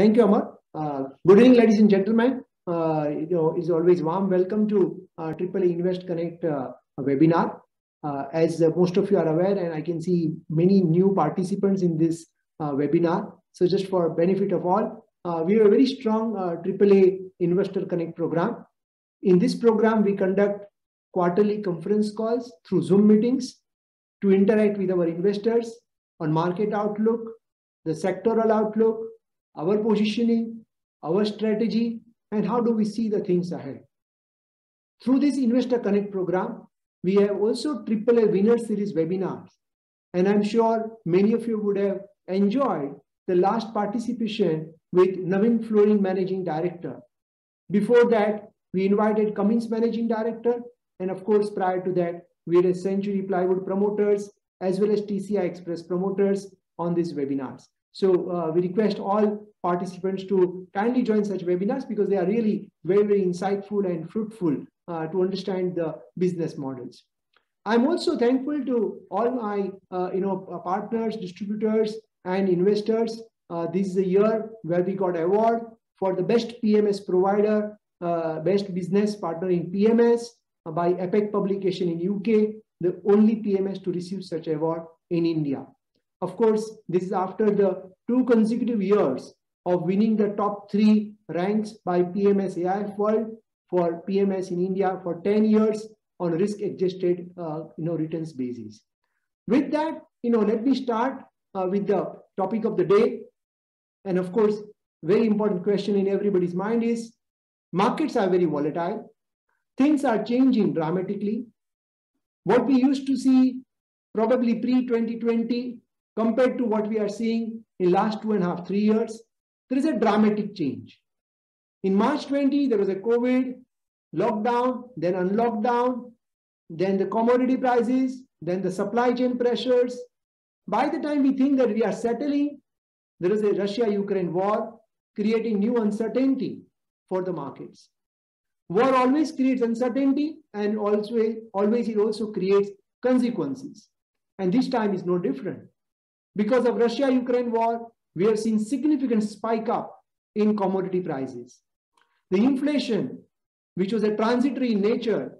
Thank you, Amar. Good evening, ladies and gentlemen. It's always warm welcome to AAA Invest Connect webinar. As most of you are aware, and I can see many new participants in this webinar. So just for benefit of all, we have a very strong AAA Investor Connect program. In this program, we conduct quarterly conference calls through Zoom meetings to interact with our investors on market outlook, the sectoral outlook, our positioning, our strategy, and how do we see the things ahead. Through this Investor Connect program, we have also AAA Winner Series webinars. And I'm sure many of you would have enjoyed the last participation with Navin Flooring Managing Director. Before that, we invited Cummins Managing Director. And of course, prior to that, we had a Century Plywood promoters as well as TCI Express promoters on these webinars. So we request all participants to kindly join such webinars because they are really very, very insightful and fruitful to understand the business models. I'm also thankful to all my partners, distributors, and investors. This is a year where we got award for the best PMS provider, best business partner in PMS by APEC publication in UK, the only PMS to receive such award in India. Of course, this is after the 2 consecutive years of winning the top 3 ranks by PMS AIF World for PMS in India for 10 years on risk-adjusted returns basis. With that, let me start with the topic of the day. And of course, very important question in everybody's mind is, markets are very volatile. Things are changing dramatically. What we used to see probably pre-2020 compared to what we are seeing in last 2.5, 3 years, there is a dramatic change. In March 20, there was a COVID lockdown, then unlockdown, then the commodity prices, then the supply chain pressures. By the time we think that we are settling, there is a Russia-Ukraine war creating new uncertainty for the markets. War always creates uncertainty and always it also creates consequences. And this time is no different. Because of Russia-Ukraine war, we have seen significant spike up in commodity prices. The inflation, which was a transitory in nature,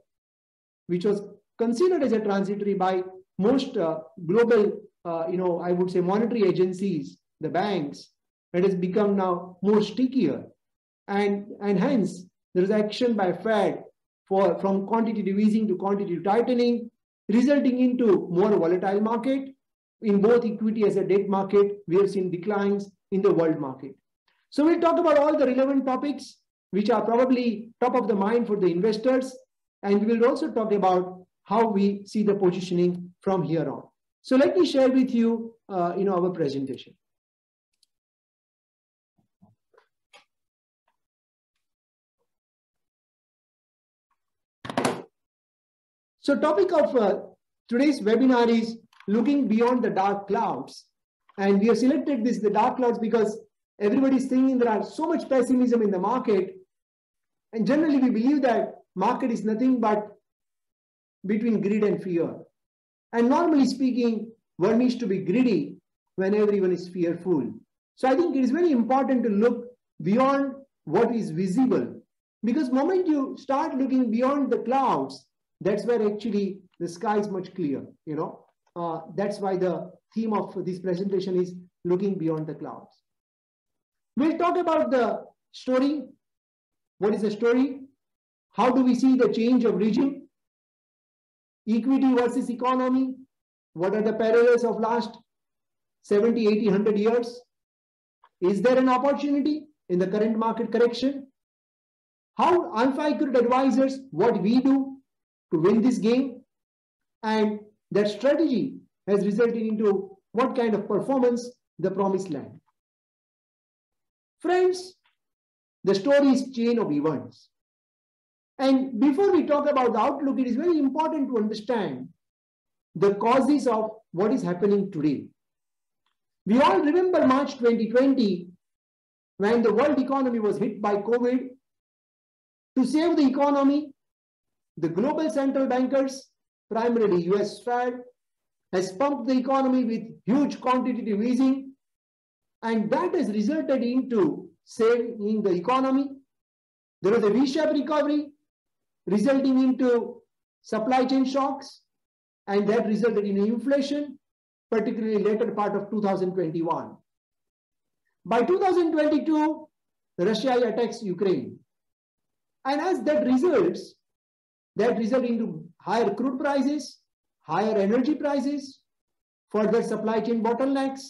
which was considered as a transitory by most global, I would say monetary agencies, the banks, it has become now more stickier. And hence, there is action by Fed from quantitative easing to quantitative tightening, resulting into more volatile market. In both equity as a debt market, we have seen declines in the world market. So we'll talk about all the relevant topics, which are probably top of the mind for the investors. And we will also talk about how we see the positioning from here on. So let me share with you, our presentation. So topic of today's webinar is looking beyond the dark clouds. And we have selected the dark clouds because everybody is thinking there are so much pessimism in the market. And generally we believe that market is nothing but between greed and fear. And normally speaking, one needs to be greedy when everyone is fearful. So I think it is very important to look beyond what is visible. Because the moment you start looking beyond the clouds, that's where actually the sky is much clearer, That's why the theme of this presentation is looking beyond the clouds. We'll talk about the story. What is the story? How do we see the change of regime? Equity versus economy. What are the parallels of last 70, 80, 100 years? Is there an opportunity in the current market correction? How Alpha Accurate Advisors, what we do to win this game, and that strategy has resulted into what kind of performance the promised land. Friends, the story is chain of events. And before we talk about the outlook, it is very important to understand the causes of what is happening today. We all remember March 2020, when the world economy was hit by COVID. To save the economy, the global central bankers, primarily US Fed, has pumped the economy with huge quantitative easing, and that has resulted into saving the economy. There was a V-shaped recovery resulting into supply chain shocks, and that resulted in inflation, particularly later part of 2021. By 2022, Russia attacks Ukraine. And as that results into higher crude prices, higher energy prices, further supply chain bottlenecks,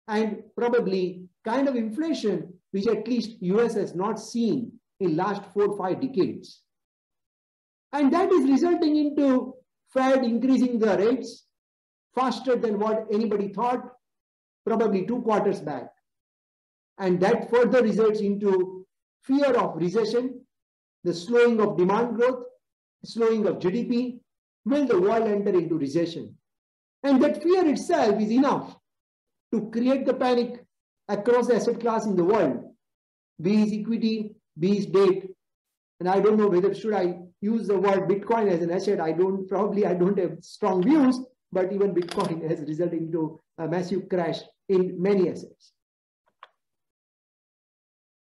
and probably kind of inflation which at least US has not seen in last 4 or 5 decades. And that is resulting into Fed increasing the rates faster than what anybody thought, probably 2 quarters back. And that further results into fear of recession, the slowing of demand growth, slowing of GDP. Will the world enter into recession? And that fear itself is enough to create the panic across the asset class in the world, be it equity, be it debt. And I don't know whether should I use the word Bitcoin as an asset. I don't have strong views, but even Bitcoin has resulted into a massive crash in many assets.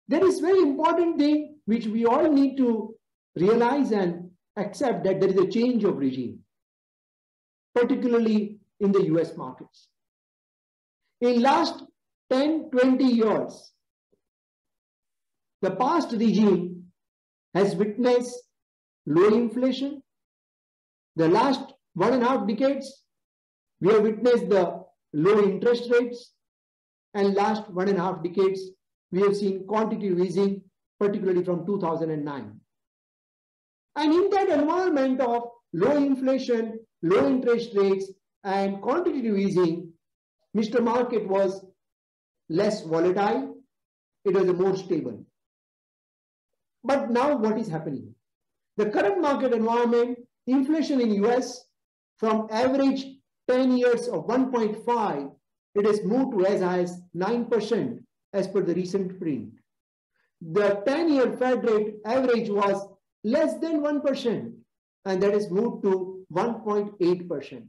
There is very important thing which we all need to realize and accept, that there is a change of regime, particularly in the US markets. In last 10, 20 years, the past regime has witnessed low inflation. The last 1.5 decades, we have witnessed the low interest rates, and last 1.5 decades, we have seen quantitative easing, particularly from 2009. And in that environment of low inflation, low interest rates, and quantitative easing, Mr. Market was less volatile. It was more stable. But now what is happening? The current market environment, inflation in US from average 10 years of 1.5, it has moved to as high as 9% as per the recent print. The 10-year Fed rate average was less than 1%, and that has moved to 1.8%,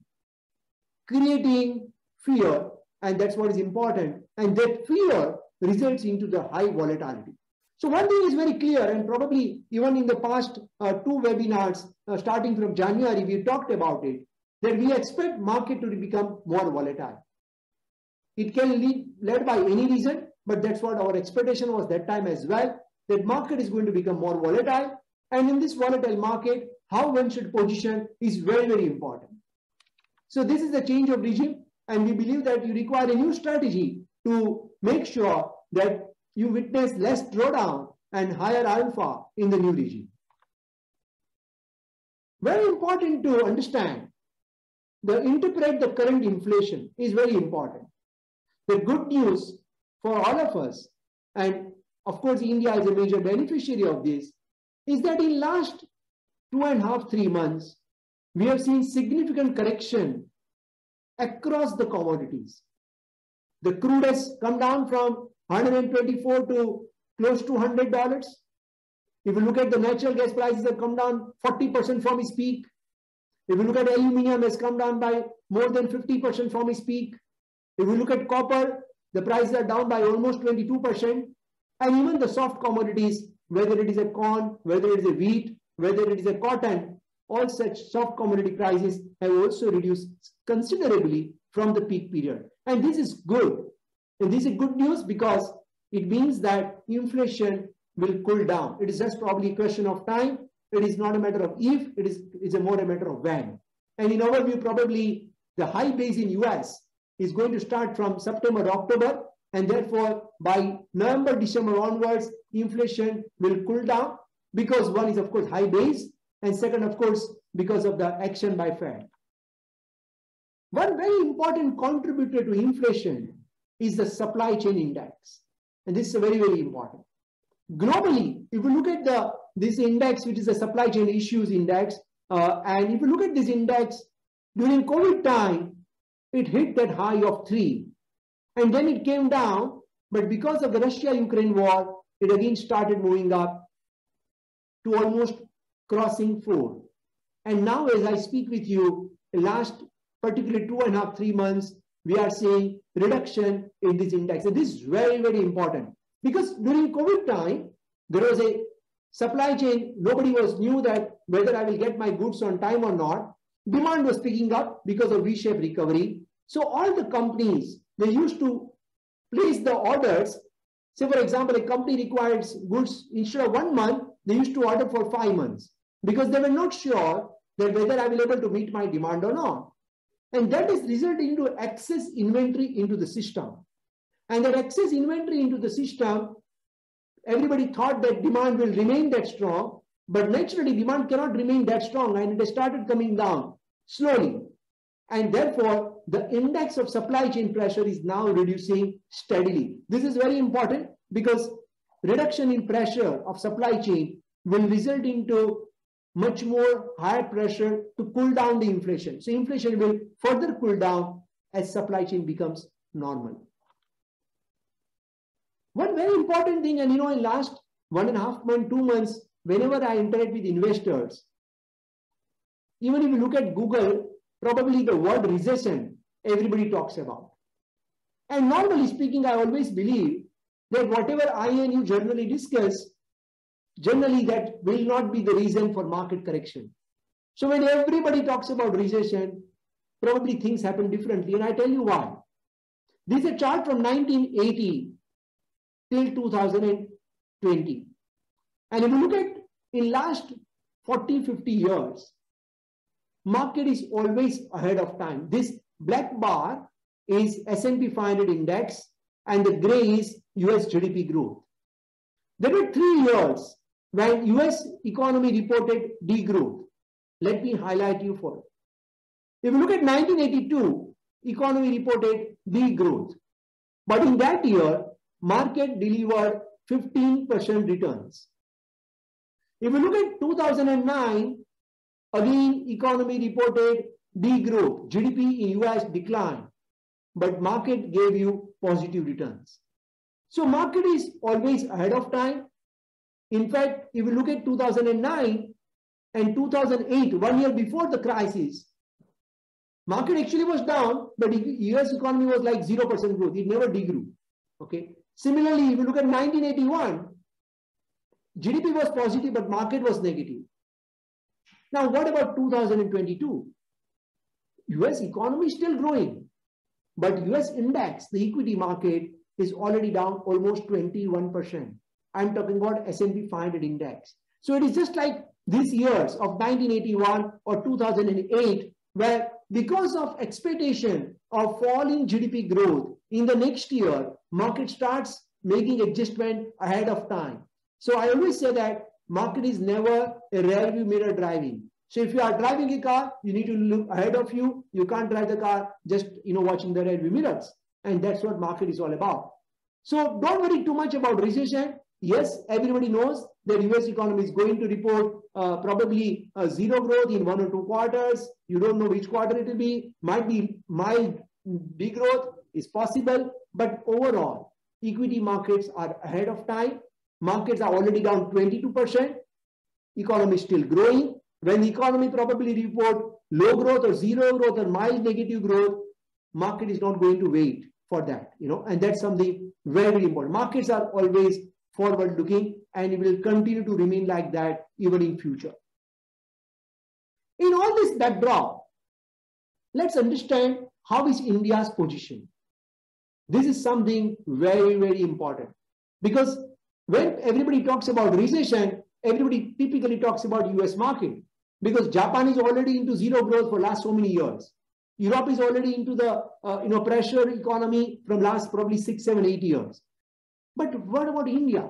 creating fear, and that's what is important. And that fear results into the high volatility. So one thing is very clear, and probably even in the past 2 webinars, starting from January, we talked about it, that we expect market to become more volatile. It can be led by any reason, but that's what our expectation was that time as well, that market is going to become more volatile. And in this volatile market, how one should position is very, very important. So this is the change of regime, and we believe that you require a new strategy to make sure that you witness less drawdown and higher alpha in the new regime. Very important to understand, interpret the current inflation is very important. The good news for all of us, and of course India is a major beneficiary of this, is that in last 2.5, 3 months, we have seen significant correction across the commodities. The crude has come down from 124 to close to $100. If you look at the natural gas prices, have come down 40% from its peak. If you look at aluminum, has come down by more than 50% from its peak. If you look at copper, the prices are down by almost 22%. And even the soft commodities, whether it is a corn, whether it is a wheat, whether it is a cotton, all such soft commodity prices have also reduced considerably from the peak period. And this is good. And this is good news because it means that inflation will cool down. It is just probably a question of time. It is not a matter of if, it's more a matter of when. And in our view, probably the high base in US is going to start from September, October, and therefore by November, December onwards, inflation will cool down because one is of course high base, and second of course because of the action by Fed. One very important contributor to inflation is the supply chain index, and this is very, very important. Globally, if you look at this index, which is the supply chain issues index, and if you look at this index during COVID time, it hit that high of 3, and then it came down, but because of the Russia-Ukraine war, it again started moving up to almost crossing 4. And now as I speak with you, the last particularly 2.5, 3 months, we are seeing reduction in this index. And this is very, very important. Because during COVID time, there was a supply chain. Nobody knew that whether I will get my goods on time or not. Demand was picking up because of V-shaped recovery. So all the companies, they used to place the orders. Say, for example, a company requires goods instead of 1 month, they used to order for 5 months because they were not sure that whether I will be able to meet my demand or not. And that is resulting into excess inventory into the system. And that excess inventory into the system, everybody thought that demand will remain that strong, but naturally demand cannot remain that strong, and it has started coming down slowly. And therefore, the index of supply chain pressure is now reducing steadily. This is very important because reduction in pressure of supply chain will result into much more higher pressure to cool down the inflation. So inflation will further cool down as supply chain becomes normal. One very important thing, and in last 1.5 months, 2 months, whenever I interact with investors, even if you look at Google, probably the word recession, everybody talks about. And normally speaking, I always believe that whatever I and you generally discuss, generally that will not be the reason for market correction. So when everybody talks about recession, probably things happen differently. And I tell you why. This is a chart from 1980 till 2020. And if you look at in last 40, 50 years, market is always ahead of time. This black bar is S&P 500 index and the gray is US GDP growth. There were 3 years when US economy reported degrowth. Let me highlight you for it. If you look at 1982, economy reported degrowth. But in that year, market delivered 15% returns. If you look at 2009, again, economy reported degrowth. GDP in US declined, but market gave you positive returns. So market is always ahead of time. In fact, if you look at 2009 and 2008, 1 year before the crisis, market actually was down, but US economy was like 0% growth. It never degrew. Okay. Similarly, if you look at 1981, GDP was positive, but market was negative. Now, what about 2022? US economy is still growing, but US index, the equity market, is already down almost 21%. I'm talking about S&P 500 index. So it is just like these years of 1981 or 2008, where because of expectation of falling GDP growth in the next year, market starts making adjustment ahead of time. So I always say that market is never a rear view mirror driving. So if you are driving a car, you need to look ahead of you. You can't drive the car just watching the rear view mirrors. And that's what market is all about. So don't worry too much about recession. Yes, everybody knows that US economy is going to report probably zero growth in 1 or 2 quarters. You don't know which quarter it will be. Might be mild degrowth is possible. But overall, equity markets are ahead of time. Markets are already down 22%. Economy is still growing. When the economy probably report low growth or zero growth or mild negative growth, market is not going to wait for that, and that's something very, very important. Markets are always forward looking and it will continue to remain like that even in future. In all this backdrop, let's understand how is India's position. This is something very, very important because when everybody talks about recession, everybody typically talks about US market because Japan is already into zero growth for last so many years. Europe is already into the pressure economy from last probably 6, 7, 8 years. But what about India?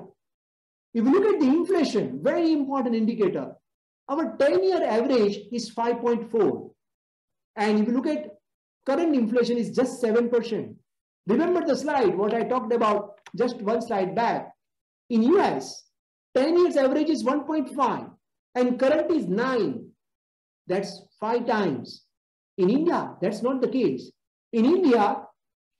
If you look at the inflation, very important indicator, our 10-year average is 5.4. And if you look at current inflation is just 7%. Remember the slide, what I talked about just one slide back. In US, 10 years average is 1.5 and current is 9. That's 5 times. In India, that's not the case. In India,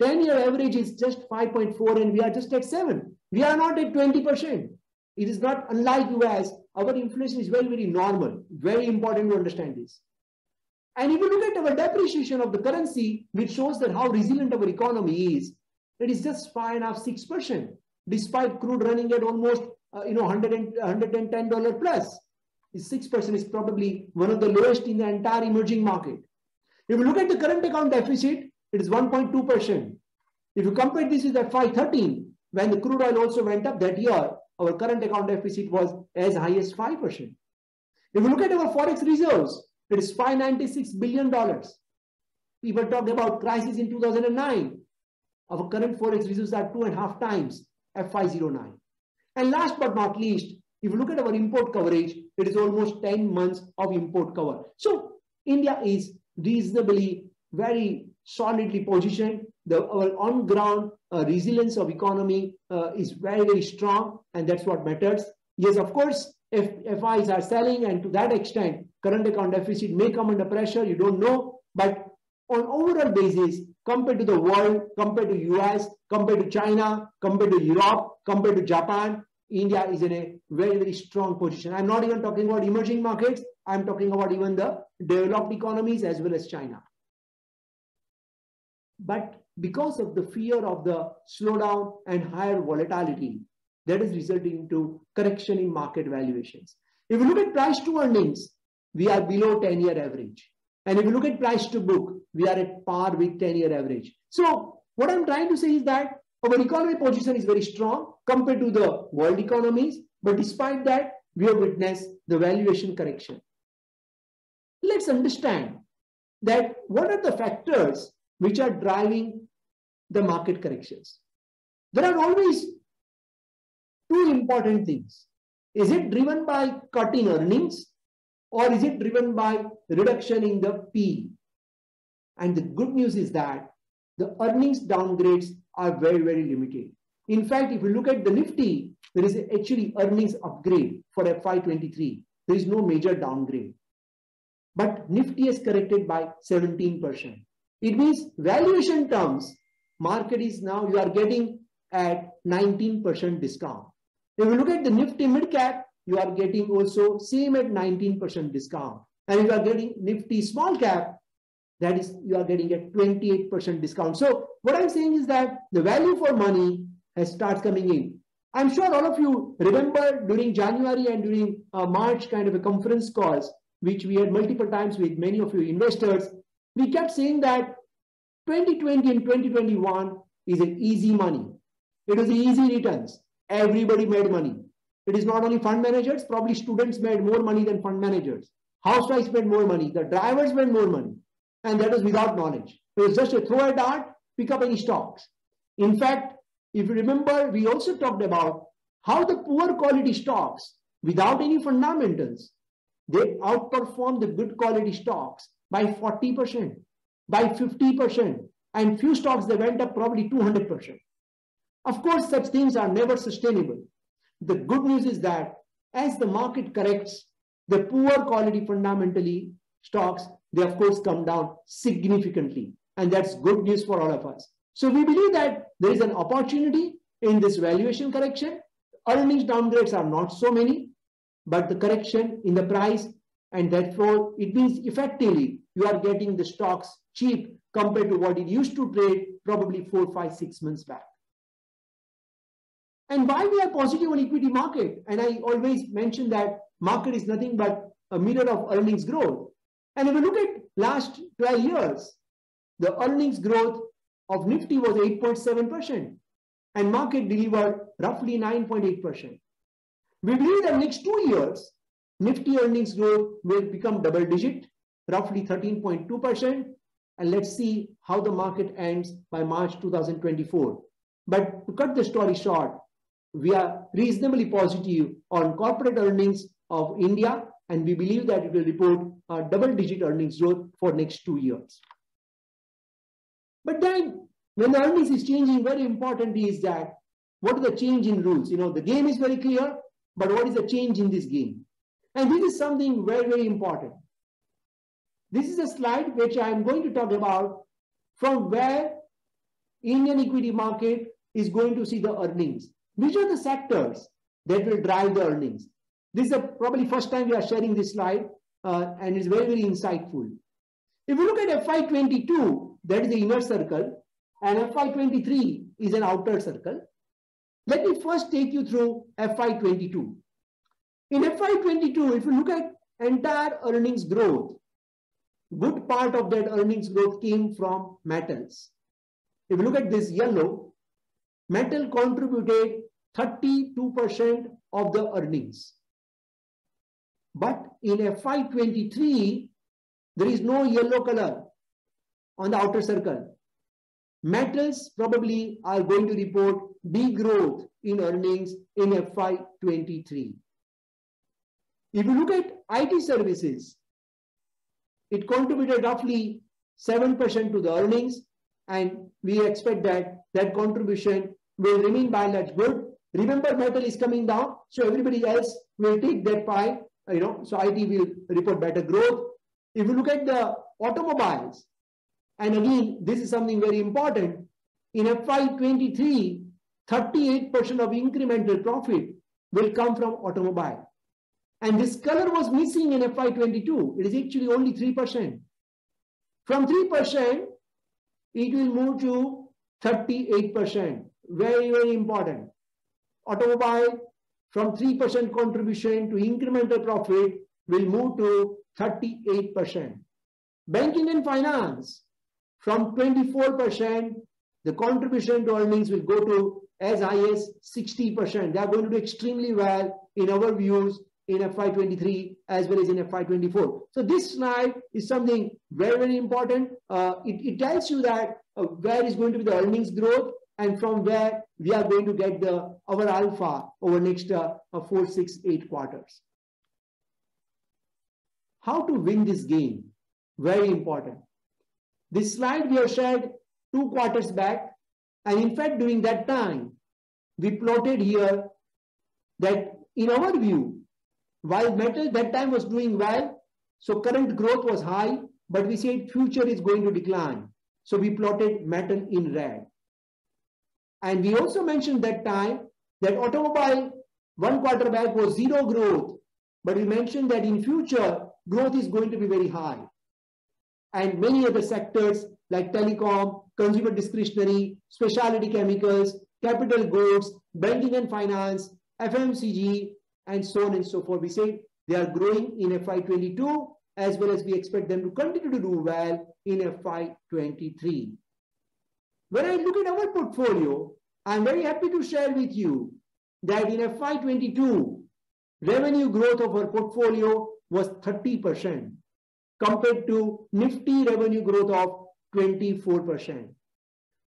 10-year average is just 5.4 and we are just at 7. We are not at 20%. It is not unlike US. Our inflation is very, very normal. Very important to understand this. And if you look at our depreciation of the currency, which shows that how resilient our economy is, it is just 5.5%, 6%. despite crude running at almost $110 plus. 6% is probably one of the lowest in the entire emerging market. If you look at the current account deficit, it is 1.2%. If you compare this with FY13, when the crude oil also went up that year, our current account deficit was as high as 5%. If you look at our forex reserves, it is $596 billion. People talked about crisis in 2009. Our current forex reserves are 2.5 times FY09. And last but not least, if you look at our import coverage, it is almost 10 months of import cover. So India is reasonably very solidly positioned. Our on-ground resilience of economy is very, very strong, and that's what matters. Yes, of course, if FIs are selling, and to that extent, current account deficit may come under pressure, you don't know. But on overall basis, compared to the world, compared to US, compared to China, compared to Europe, compared to Japan, India is in a very, very strong position. I'm not even talking about emerging markets. I'm talking about even the developed economies as well as China. But because of the fear of the slowdown and higher volatility, that is resulting into correction in market valuations. If you look at price to earnings, we are below 10-year average. And if you look at price to book, we are at par with 10-year average. So what I'm trying to say is that our economic position is very strong compared to the world economies. But despite that, we have witnessed the valuation correction. Let's understand that what are the factors which are driving the market corrections. There are always two important things. Is it driven by cut in earnings, or is it driven by reduction in the P? And the good news is that the earnings downgrades are very, very limited. In fact, if you look at the Nifty, there is actually earnings upgrade for FY23. There is no major downgrade. But Nifty is corrected by 17%. It means valuation terms, market is now, you are getting at 19% discount. If you look at the Nifty mid cap, you are getting also same at 19% discount. And if you are getting Nifty small cap, that is, you are getting at 28% discount. So what I'm saying is that the value for money has started coming in. I'm sure all of you remember during January and during March kind of a conference calls, which we had multiple times with many of you investors, we kept saying that 2020 and 2021 is an easy money. It was easy returns. Everybody made money. It is not only fund managers, probably students made more money than fund managers. Housewives made more money. The drivers made more money. And that was without knowledge. It was just a throw a dart, pick up any stocks. In fact, if you remember, we also talked about how the poor quality stocks, without any fundamentals, they outperformed the good quality stocks by 40%, by 50%, and few stocks they went up probably 200%. Of course, such things are never sustainable. The good news is that as the market corrects, the poor quality fundamentally stocks, they of course come down significantly. And that's good news for all of us. So we believe that there is an opportunity in this valuation correction. Earnings downgrades are not so many, but the correction in the price, and therefore it means effectively you are getting the stocks cheap compared to what it used to trade probably 4, 5, 6 months back. And why we are positive on equity market? And I always mention that market is nothing but a mirror of earnings growth. And if you look at last 12 years, the earnings growth of Nifty was 8.7% and market delivered roughly 9.8%. We believe that next 2 years, Nifty earnings growth will become double digit, roughly 13.2%. And let's see how the market ends by March 2024. But to cut the story short, we are reasonably positive on corporate earnings of India, and we believe that it will report a double-digit earnings growth for next 2 years. But then, when the earnings is changing, very important is that what is the change in rules? You know, the game is very clear, but what is the change in this game? And this is something very, very important. This is a slide which I am going to talk about from where Indian equity market is going to see the earnings. Which are the sectors that will drive the earnings? This is probably first time we are sharing this slide, and it's very, very insightful. If you look at FY22, that is the inner circle, and FY23 is an outer circle. Let me first take you through FY22. In FY22, if you look at entire earnings growth, good part of that earnings growth came from metals. If you look at this yellow, metal contributed 32% of the earnings. But in FY23, there is no yellow color on the outer circle. Metals probably are going to report degrowth in earnings in FY23. If you look at IT services, it contributed roughly 7% to the earnings, and we expect that that contribution will remain by and large good. Remember, metal is coming down, so everybody else will take that pie, so IT will report better growth. If you look at the automobiles, and again, this is something very important, in FY23, 38% of incremental profit will come from automobile. And this color was missing in FY22. It is actually only 3%. From 3%, it will move to 38%. Very, very important. Automobile, from 3% contribution to incremental profit, will move to 38%. Banking and finance, from 24%, the contribution to earnings will go to as high as 60%. They are going to do extremely well in our views in FY23 as well as in FY24. So this slide is something very, very important. It tells you that where is going to be the earnings growth and from where we are going to get our alpha over next 4, 6, 8 quarters. How to win this game? Very important. This slide we have shared 2 quarters back, and in fact during that time we plotted here that in our view, while metal that time was doing well, so current growth was high, but we said future is going to decline. So we plotted metal in red. And we also mentioned that time that automobile 1 quarter back was 0 growth, but we mentioned that in future growth is going to be very high. And many other sectors like telecom, consumer discretionary, specialty chemicals, capital goods, banking and finance, FMCG, and so on and so forth. We say they are growing in FY22 as well as we expect them to continue to do well in FY23. When I look at our portfolio, I'm very happy to share with you that in FY22, revenue growth of our portfolio was 30% compared to Nifty revenue growth of 24%.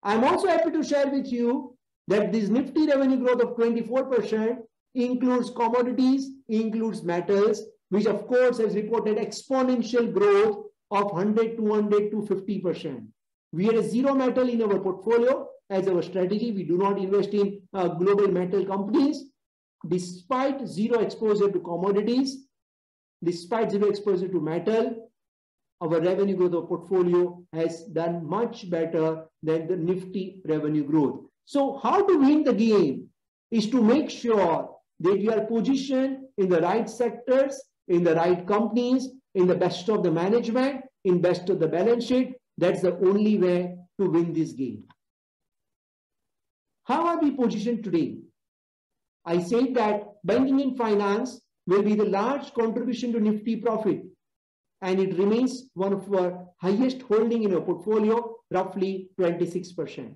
I'm also happy to share with you that this Nifty revenue growth of 24% includes commodities, includes metals, which of course has reported exponential growth of 100, 200 to 50%. We had a 0 metal in our portfolio as our strategy. We do not invest in global metal companies. Despite 0 exposure to commodities, despite 0 exposure to metal, our revenue growth of portfolio has done much better than the Nifty revenue growth. So how to win the game is to make sure that you are positioned in the right sectors, in the right companies, in the best of the management, in best of the balance sheet. That's the only way to win this game. How are we positioned today? I said that banking and finance will be the large contribution to Nifty profit, and it remains one of our highest holding in our portfolio, roughly 26%.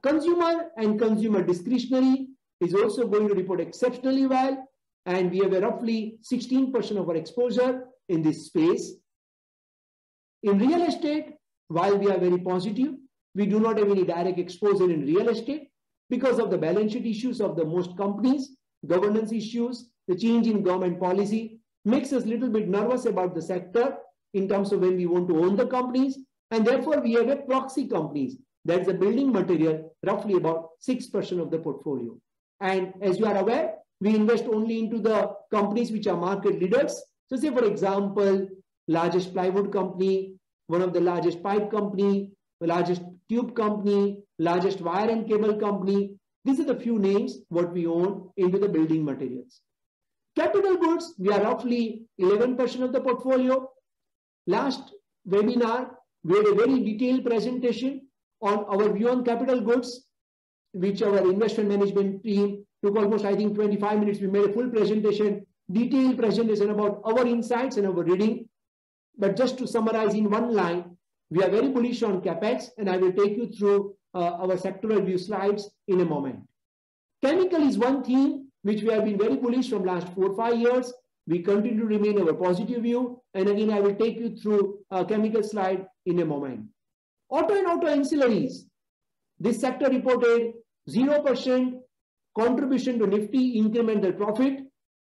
Consumer and consumer discretionary is also going to report exceptionally well, and we have a roughly 16% of our exposure in this space. In real estate, while we are very positive, we do not have any direct exposure in real estate because of the balance sheet issues of the most companies, governance issues, the change in government policy makes us a little bit nervous about the sector in terms of when we want to own the companies, and therefore we have a proxy companies. That's the building material, roughly about 6% of the portfolio. And as you are aware, we invest only into the companies which are market leaders. So say for example, largest plywood company, one of the largest pipe company, the largest tube company, largest wire and cable company. These are the few names what we own into the building materials. Capital goods, we are roughly 11% of the portfolio. Last webinar, we had a very detailed presentation on our view on capital goods. which our investment management team took almost, I think, 25 minutes. We made a full presentation, detailed presentation about our insights and our reading. But just to summarize in one line, we are very bullish on capex, and I will take you through our sectoral view slides in a moment. Chemical is one theme which we have been very bullish from last 4 or 5 years. We continue to remain our positive view. And again, I will take you through a chemical slide in a moment. Auto and auto ancillaries. This sector reported 0% contribution to Nifty incremental profit.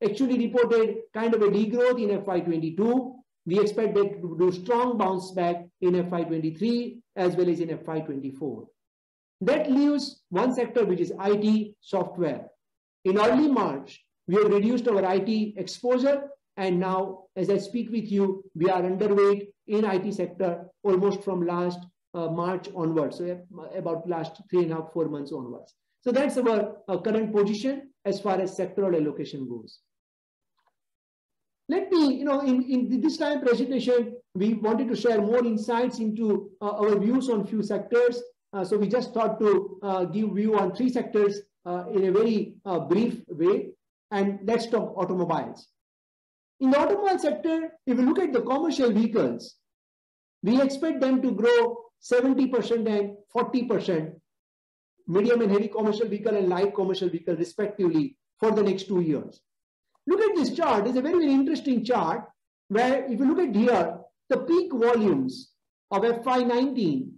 Actually reported kind of a degrowth in FY22. We expect that to do strong bounce back in FY23 as well as in FY24. That leaves one sector, which is IT software. In early March, we have reduced our IT exposure, and now, as I speak with you, we are underweight in IT sector almost from last March onwards, so about last 3.5 to 4 months onwards. So that's our current position as far as sectoral allocation goes. Let me, in this time presentation, we wanted to share more insights into our views on few sectors. So we just thought to give view on 3 sectors in a very brief way. And let's talk automobiles. In the automobile sector, if you look at the commercial vehicles, we expect them to grow 70% and 40%, medium and heavy commercial vehicle and light commercial vehicle respectively for the next 2 years. Look at this chart. It's a very, very interesting chart where if you look at here, the peak volumes of FY19,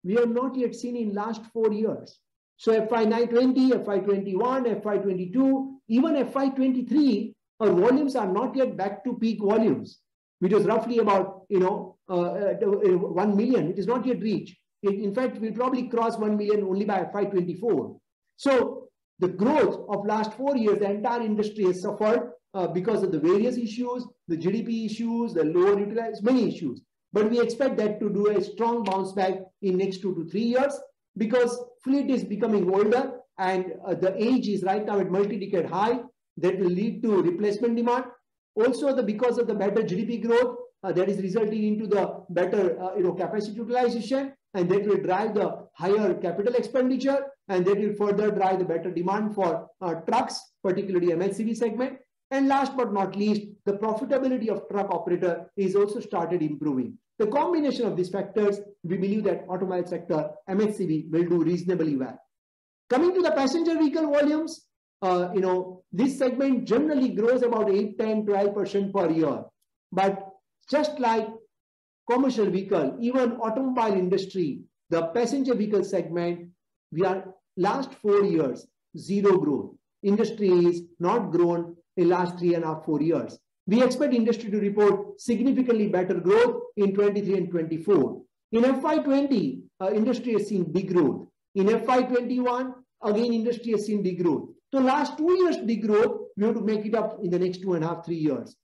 we have not yet seen in last 4 years. So FY20, FY21, FY22, even FY23, our volumes are not yet back to peak volumes, which was roughly about 1 million. It is not yet reached. In fact, we'll probably cross 1 million only by FY24. So the growth of last 4 years, the entire industry has suffered because of the various issues, the GDP issues, the lower utilization, many issues. But we expect that to do a strong bounce back in next 2 to 3 years because fleet is becoming older and the age is right now at multi-decade high. That will lead to replacement demand. Also, because of the better GDP growth, that is resulting into the better capacity utilization, and that will drive the higher capital expenditure, and that will further drive the better demand for trucks, particularly MHCV segment. And last but not least, the profitability of truck operator is also started improving. The combination of these factors, we believe that automobile sector, MHCV, will do reasonably well. Coming to the passenger vehicle volumes, this segment generally grows about 8, 10, 12% per year. But just like commercial vehicle, even automobile industry, the passenger vehicle segment, we are last 4 years, 0 growth. Industry is not grown in last 3.5, 4 years. We expect industry to report significantly better growth in 23 and 24. In FY20, industry has seen degrowth. In FY21, again, industry has seen degrowth. So last 2 years degrowth, we have to make it up in the next 2.5, 3 years.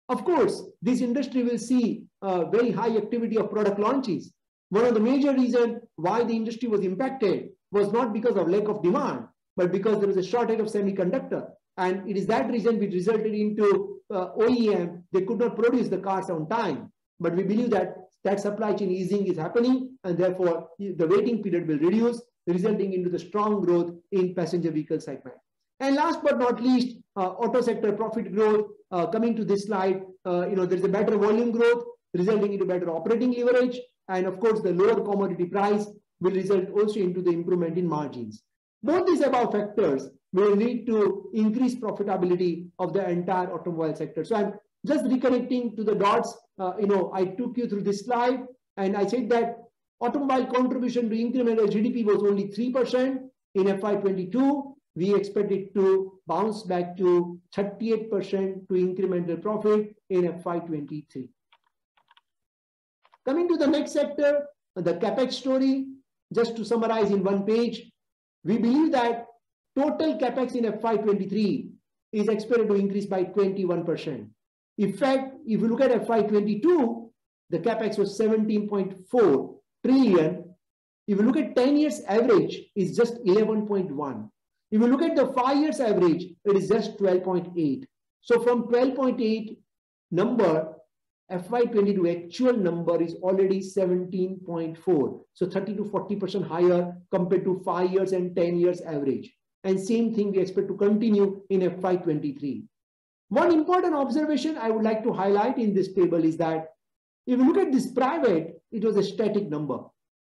Of course, this industry will see very high activity of product launches. One of the major reasons why the industry was impacted was not because of lack of demand, but because there was a shortage of semiconductor. And it is that reason which resulted into OEM, they could not produce the cars on time. But we believe that supply chain easing is happening, and therefore the waiting period will reduce, resulting into the strong growth in passenger vehicle segment. And last but not least, auto sector profit growth. Coming to this slide, there's a better volume growth, resulting into better operating leverage. And of course, the lower commodity price will result also into the improvement in margins. Both these above factors will lead to increased profitability of the entire automobile sector. So I'm just reconnecting to the dots. I took you through this slide and I said that automobile contribution to incremental GDP was only 3% in FY22. We expect it to bounce back to 38% to incremental profit in FY23. Coming to the next sector, the capex story, just to summarize in one page, we believe that total capex in FY23 is expected to increase by 21%. In fact, if you look at FY22, the capex was 17.4 trillion. If you look at 10 years average, it's just 11.1. If you look at the 5 years average, it is just 12.8. So from 12.8 number, FY22 actual number is already 17.4. So 30 to 40% higher compared to 5 years and 10 years average. And same thing we expect to continue in FY23. One important observation I would like to highlight in this table is that if you look at this private, it was a static number.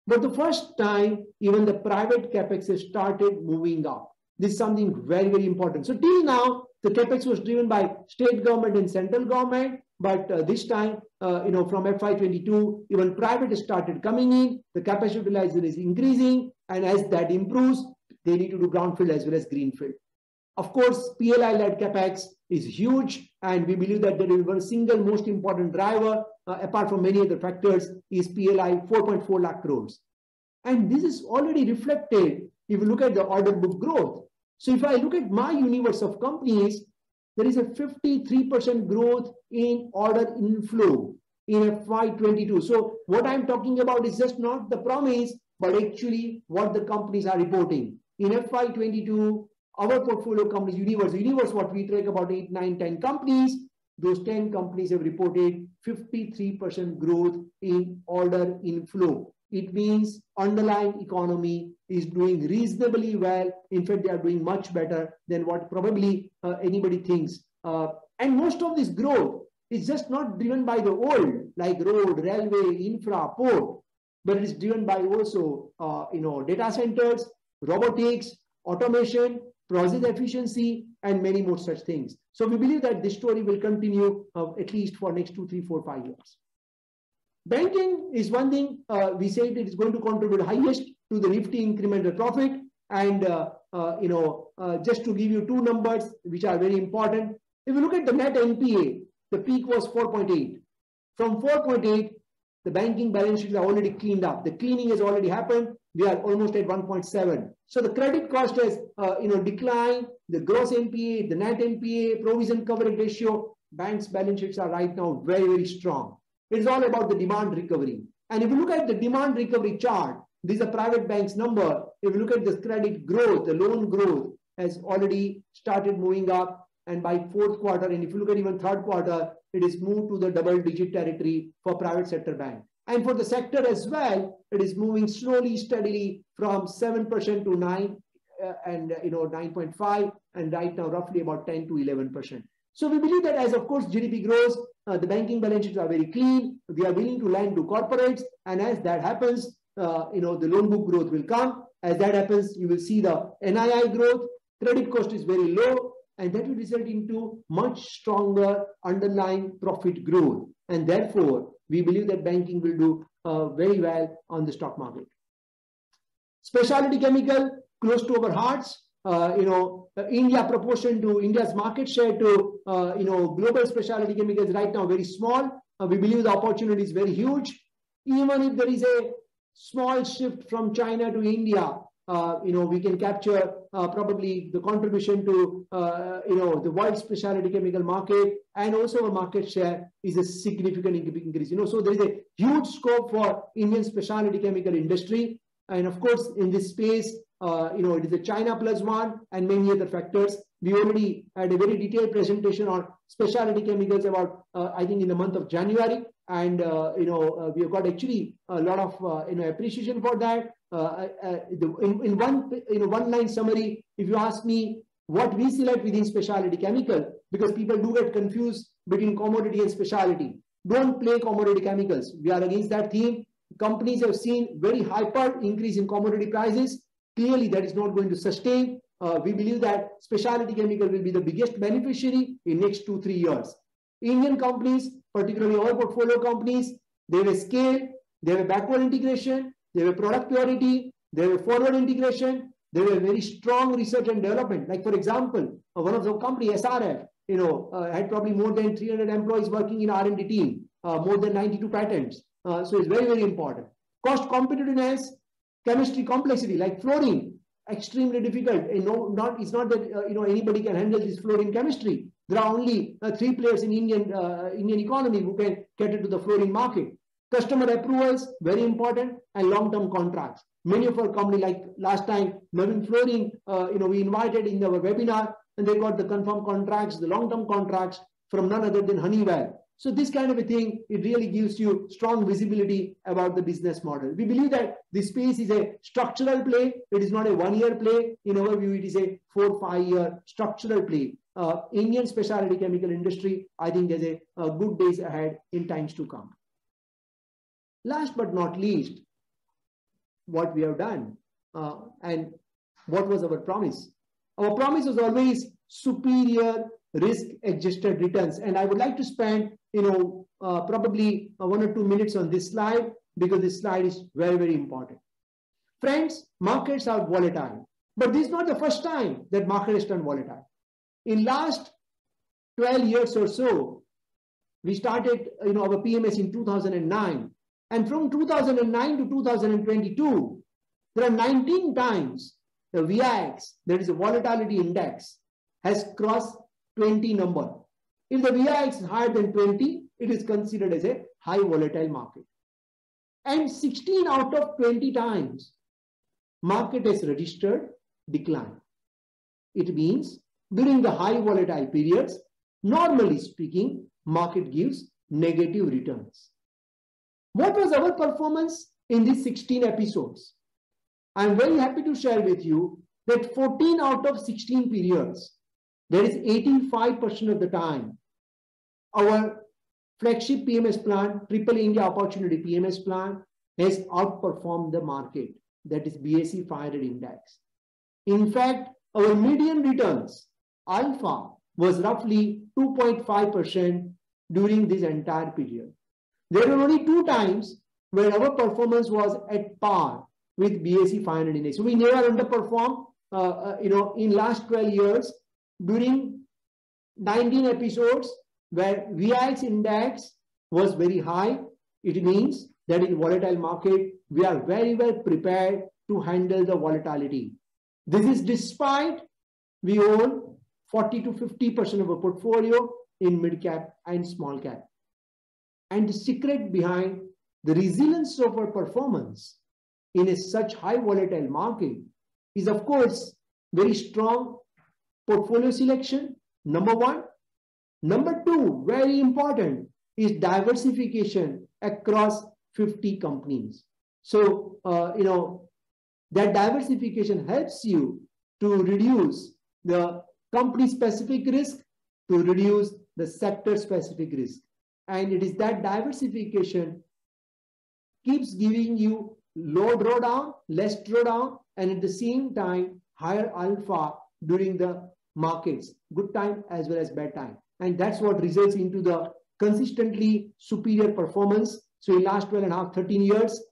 But the first time, even the private capex has started moving up. This is something very, very important. So till now, the capex was driven by state government and central government. But this time, from FY22, even private started coming in. The capacity utilization is increasing. And as that improves, they need to do brownfield as well as greenfield. Of course, PLI-led capex is huge. And we believe that there is one single most important driver, apart from many other factors, is PLI 4.4 lakh crores. And this is already reflected if you look at the order book growth. So if I look at my universe of companies, there is a 53% growth in order inflow in FY22. So what I'm talking about is just not the promise, but actually what the companies are reporting. In FY22, our portfolio companies, universe what we track about 8, 9, 10 companies, those 10 companies have reported 53% growth in order inflow. It means underlying economy is doing reasonably well. In fact, they are doing much better than what probably anybody thinks. And most of this growth is just not driven by the old, like road, railway, infra, port, but it is driven by also, data centers, robotics, automation, process efficiency, and many more such things. So we believe that this story will continue at least for next 2, 3, 4, 5 years. Banking is one thing we said it is going to contribute highest to the Nifty incremental profit. And, just to give you two numbers, which are very important. If you look at the net NPA, the peak was 4.8. From 4.8, the banking balance sheets are already cleaned up. The cleaning has already happened. We are almost at 1.7. So the credit cost has, declined. The gross NPA, the net NPA, provision coverage ratio, banks' balance sheets are right now very, very strong. It's all about the demand recovery. And if you look at the demand recovery chart, this is a private bank's number. If you look at the credit growth, the loan growth has already started moving up. And by fourth quarter, and if you look at even third quarter, it is moved to the double-digit territory for private sector bank. And for the sector as well, it is moving slowly, steadily from 7% to 9 and 9.5, and right now roughly about 10 to 11%. So we believe that as, of course, GDP grows, the banking balance sheets are very clean. We are willing to lend to corporates. And as that happens, the loan book growth will come. As that happens, you will see the NII growth. Credit cost is very low. And that will result into much stronger underlying profit growth. And therefore, we believe that banking will do very well on the stock market. Specialty chemical, close to our hearts. India proportion to India's market share to, global specialty chemicals right now very small. We believe the opportunity is very huge. Even if there is a small shift from China to India, we can capture probably the contribution to, the world specialty chemical market, and also our market share is a significant increase. So there is a huge scope for Indian specialty chemical industry. And of course, in this space, it is a China plus one and many other factors. We already had a very detailed presentation on specialty chemicals about, I think, in the month of January. And, we have got actually a lot of, appreciation for that. In one line summary, if you ask me what we select within specialty chemical, because people do get confused between commodity and specialty. Don't play commodity chemicals. We are against that theme. Companies have seen very hyper increase in commodity prices. Clearly, that is not going to sustain. We believe that specialty chemical will be the biggest beneficiary in next 2-3 years. Indian companies, particularly our portfolio companies, they have a scale, they have a backward integration, they have a product purity, they have a forward integration, they have a very strong research and development. Like, for example, one of the company, SRF, had probably more than 300 employees working in R&D team, more than 92 patents. So it's very, very important. Cost competitiveness, chemistry complexity, like fluorine, extremely difficult. It's not that anybody can handle this fluorine chemistry. There are only 3 players in Indian economy who can cater to the fluorine market. Customer approvals, very important, and long-term contracts. Many of our company, like last time, Navin Fluorine, we invited in our webinar, and they got the confirmed contracts, the long-term contracts from none other than Honeywell. So this kind of a thing, it really gives you strong visibility about the business model. We believe that this space is a structural play. It is not a one-year play. In our view, it is a 4-5 year structural play. Indian specialty chemical industry, I think there's a good days ahead in times to come. Last but not least, what we have done and what was our promise? Our promise was always superior risk-adjusted returns. And I would like to spend, probably 1 or 2 minutes on this slide because this slide is very, very important. Friends, markets are volatile, but this is not the first time that market has turned volatile. In last 12 years or so, we started, our PMS in 2009, and from 2009 to 2022, there are 19 times the VIX, that is a volatility index, has crossed 20 number. If the VIX is higher than 20, it is considered as a high volatile market. And 16 out of 20 times, market has registered decline. It means during the high volatile periods, normally speaking, market gives negative returns. What was our performance in these 16 episodes? I'm very happy to share with you that 14 out of 16 periods, that is 85% of the time, our flagship PMS plan, AAA India Opportunity PMS plan, has outperformed the market, that is BSE 500 index. In fact, our median returns, alpha, was roughly 2.5% during this entire period. There were only 2 times where our performance was at par with BSE 500 index. So we never underperformed, in last 12 years, during 19 episodes where VIX index was very high. It means that in volatile market, we are very well prepared to handle the volatility. This is despite we own 40 to 50% of our portfolio in mid cap and small cap. And the secret behind the resilience of our performance in such high volatile market is, of course, very strong portfolio selection, number 1. Number 2, very important, is diversification across 50 companies. So, that diversification helps you to reduce the company-specific risk, to reduce the sector-specific risk. And it is that diversification keeps giving you low drawdown, less drawdown, and at the same time, higher alpha during the markets, good time as well as bad time. And that's what results into the consistently superior performance. So in last 12.5, 13 years,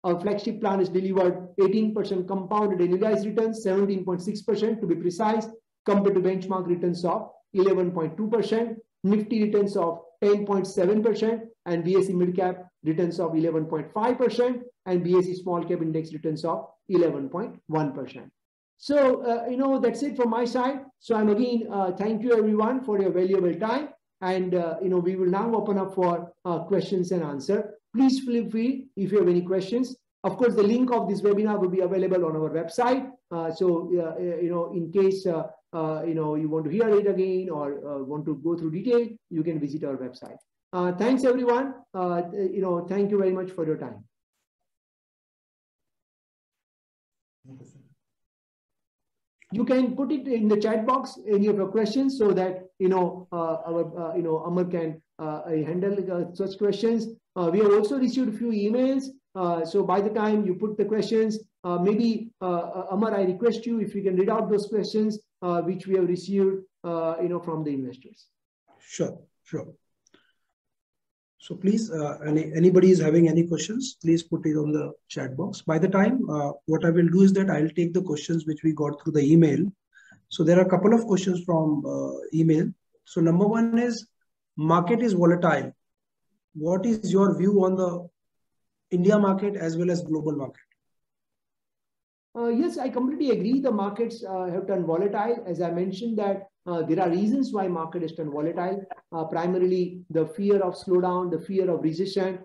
our flagship plan has delivered 18% compounded annualized returns, 17.6% to be precise, compared to benchmark returns of 11.2%, Nifty returns of 10.7%, and BSE mid-cap returns of 11.5%, and BSE small cap index returns of 11.1%. So, that's it from my side. So I'm again, thank you everyone for your valuable time. And, we will now open up for questions and answer. Please feel free if you have any questions. Of course, the link of this webinar will be available on our website. In case, you want to hear it again or want to go through detail, you can visit our website. Thanks everyone. Thank you very much for your time. You can put it in the chat box, any of your questions, so that, Amar can handle such questions. We have also received a few emails. So by the time you put the questions, maybe, Amar, I request you if you can read out those questions, which we have received, from the investors. Sure. So please, anybody is having any questions, please put it on the chat box. By the time, what I will do is that I'll take the questions which we got through the email. So there are a couple of questions from email. So number 1 is, market is volatile. What is your view on the India market as well as global market? Yes, I completely agree. The markets have turned volatile. As I mentioned that there are reasons why market has turned volatile. Primarily the fear of slowdown, the fear of recession,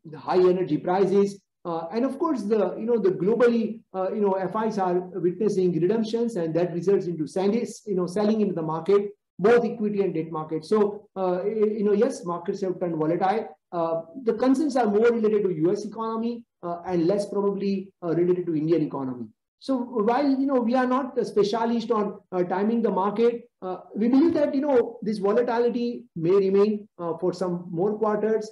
the high energy prices, and of course the globally FIs are witnessing redemptions, and that results into selling into the market. both equity and debt markets. So, yes, markets have turned volatile. The concerns are more related to US economy and less probably related to Indian economy. So while, we are not a specialist on timing the market, we believe that, this volatility may remain for some more quarters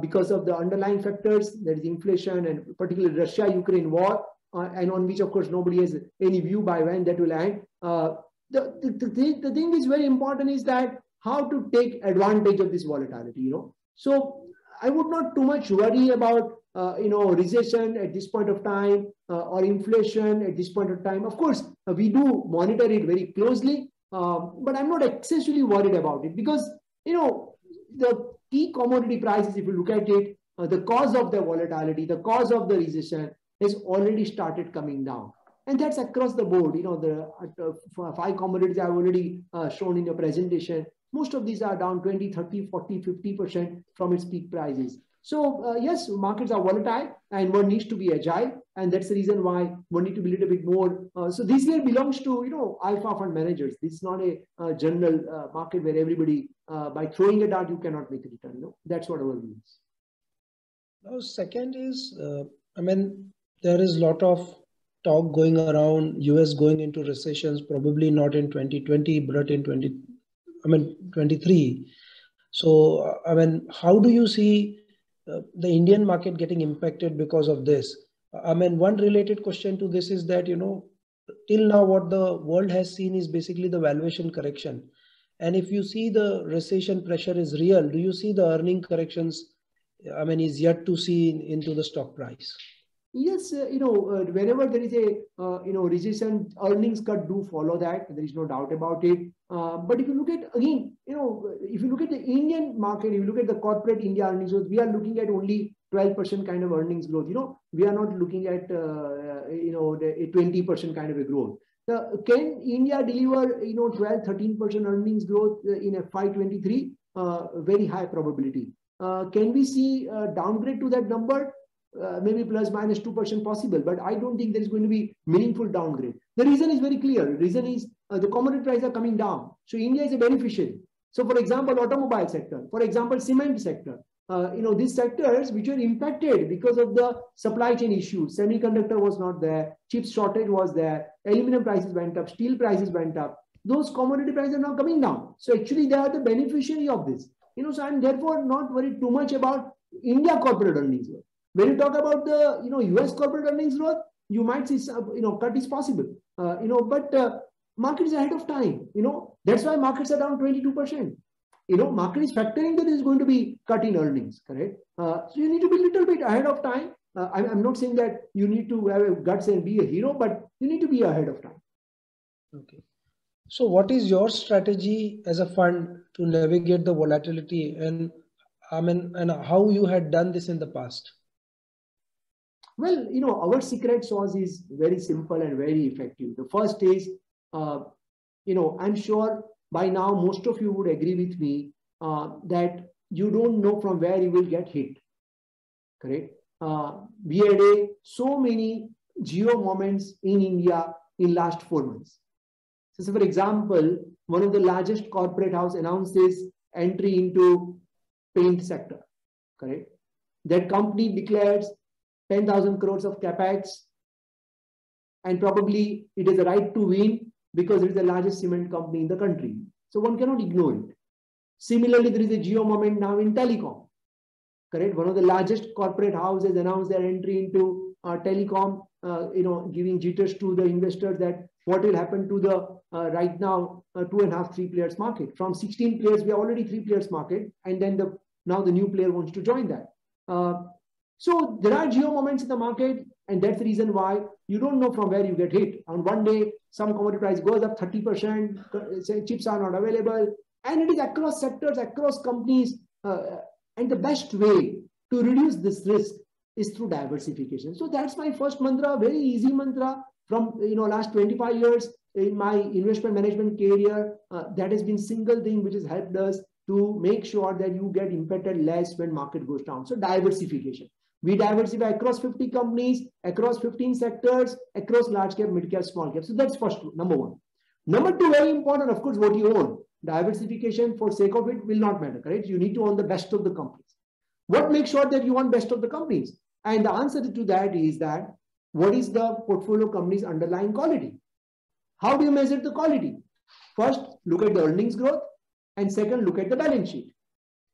because of the underlying factors, that is inflation and particularly Russia-Ukraine war, and on which, of course, nobody has any view by when that will end. The thing is very important is that how to take advantage of this volatility, So I would not too much worry about, recession at this point of time or inflation at this point of time. Of course, we do monitor it very closely, but I'm not excessively worried about it because, the key commodity prices, if you look at it, the cause of the volatility, the cause of the recession has already started coming down. And that's across the board. The 5 commodities I've already shown in your presentation. Most of these are down 20, 30, 40, 50% from its peak prices. So yes, markets are volatile and one needs to be agile. And that's the reason why one needs to be a little bit more. So this here belongs to, alpha fund managers. This is not a general market where everybody, by throwing a dart, you cannot make a return. That's what our view is. Now, second is, there is a lot of talk going around US going into recessions, probably not in 2020, but in 23. So, how do you see the Indian market getting impacted because of this? One related question to this is that, till now what the world has seen is basically the valuation correction. And if you see the recession pressure is real, do you see the earning corrections, is yet to see into the stock price? Yes, whenever there is a, recession, earnings cut do follow that. There is no doubt about it. But if you look at, again, if you look at the Indian market, if you look at the corporate India earnings growth, we are looking at only 12% kind of earnings growth. We are not looking at, a 20% kind of a growth. Can India deliver, 12, 13% earnings growth in FY23? Very high probability. Can we see a downgrade to that number? Maybe plus minus 2% possible, but I don't think there is going to be meaningful downgrade. The reason is very clear. The reason is the commodity prices are coming down. So India is a beneficiary. So for example, automobile sector, for example, cement sector, these sectors which were impacted because of the supply chain issues. Semiconductor was not there, chip shortage was there, aluminum prices went up, steel prices went up. Those commodity prices are now coming down. So actually they are the beneficiary of this. So I'm therefore not worried too much about India corporate earnings growth. When you talk about the, US corporate earnings growth, you might see, cut is possible, but market is ahead of time, that's why markets are down 22%. Market is factoring that there is going to be cut in earnings, correct? So you need to be a little bit ahead of time. I'm not saying that you need to have a guts and be a hero, but you need to be ahead of time. Okay. So what is your strategy as a fund to navigate the volatility and how you had done this in the past? Well, our secret sauce is very simple and very effective. The first is, I'm sure by now most of you would agree with me that you don't know from where you will get hit, correct? We had so many geo moments in India in last 4 months. So for example, one of the largest corporate house announces entry into paint sector, correct? That company declares 10,000 crores of capex, and probably it is a right to win because it is the largest cement company in the country. So one cannot ignore it. Similarly, there is a geo moment now in telecom, correct? One of the largest corporate houses announced their entry into telecom, giving jitters to the investors that what will happen to the right now 2.5, 3 players market. From 16 players, we are already 3 players market, and then now the new player wants to join that. So there are geo moments in the market, and that's the reason why you don't know from where you get hit. On one day, some commodity price goes up 30%, say chips are not available, and it is across sectors, across companies. And the best way to reduce this risk is through diversification. So that's my first mantra, very easy mantra from last 25 years in my investment management career. That has been single thing which has helped us to make sure that you get impacted less when market goes down. So diversification. We diversify across 50 companies, across 15 sectors, across large cap, mid cap, small cap. So that's first, number one. Number two, very important, of course, what you own. diversification for sake of it will not matter, correct? You need to own the best of the companies. What makes sure that you own best of the companies? And the answer to that is that what is the portfolio company's underlying quality? How do you measure the quality? First, look at the earnings growth, and second, look at the balance sheet.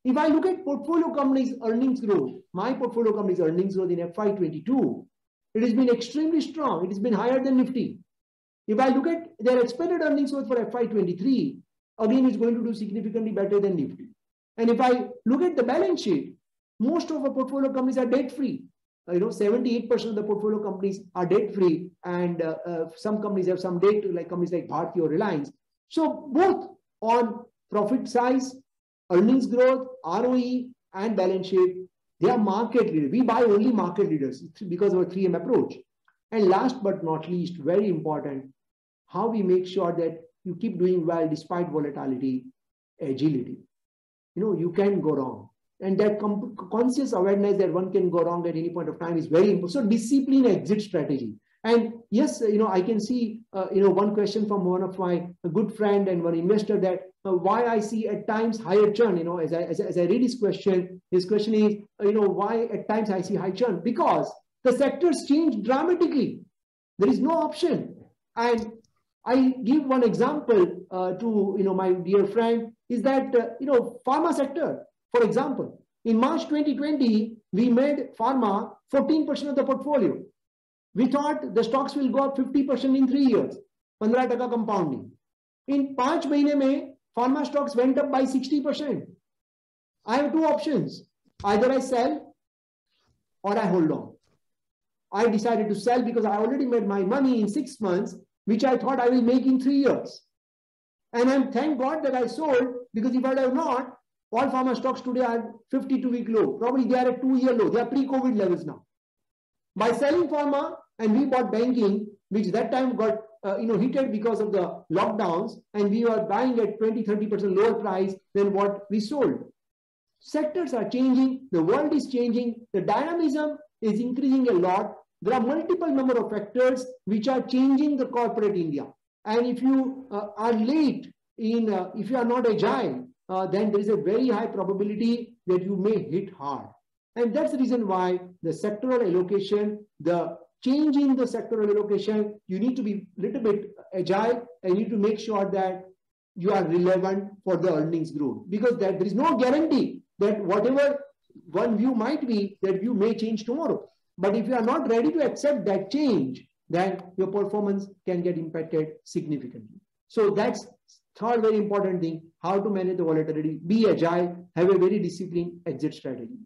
If I look at portfolio companies' earnings growth, my portfolio company's earnings growth in FY22, it has been extremely strong. It has been higher than Nifty. If I look at their expected earnings growth for FY23, again, it's going to do significantly better than Nifty. And if I look at the balance sheet, most of our portfolio companies are debt-free. 78% of the portfolio companies are debt-free, and some companies have some debt, like companies like Bharti or Reliance. So both on profit size, earnings growth, ROE, and balance sheet, they are market leaders. We buy only market leaders because of our 3M approach. And last but not least, very important, how we make sure that you keep doing well despite volatility, agility. You can go wrong. And that conscious awareness that one can go wrong at any point of time is very important. So discipline exit strategy. And yes, I can see, one question from one of my good friend and one investor that why I see at times higher churn. As I read his question is, why at times I see high churn? Because the sectors change dramatically. There is no option. And I give one example to my dear friend is that pharma sector. For example, in March 2020, we made pharma 14% of the portfolio. We thought the stocks will go up 50% in 3 years, 15% compounding. In 5 months, pharma stocks went up by 60%. I have two options. Either I sell or I hold on. I decided to sell because I already made my money in 6 months, which I thought I will make in 3 years. And I'm thank God that I sold, because if I have not, all pharma stocks today are 52-week low. Probably they are at 2-year low. They are pre-COVID levels now. By selling pharma, and we bought banking, which that time got heated because of the lockdowns, and we were buying at 20-30% lower price than what we sold. Sectors are changing. The world is changing. The dynamism is increasing a lot. There are multiple number of factors which are changing the corporate India. And if you are late in, if you are not agile, then there is a very high probability that you may hit hard. And that's the reason why the sectoral allocation, the change in the sectoral allocation, you need to be a little bit agile, and you need to make sure that you are relevant for the earnings growth. Because there is no guarantee that whatever one view might be, that view may change tomorrow. But if you are not ready to accept that change, then your performance can get impacted significantly. So that's third very important thing, how to manage the volatility, be agile, have a very disciplined exit strategy.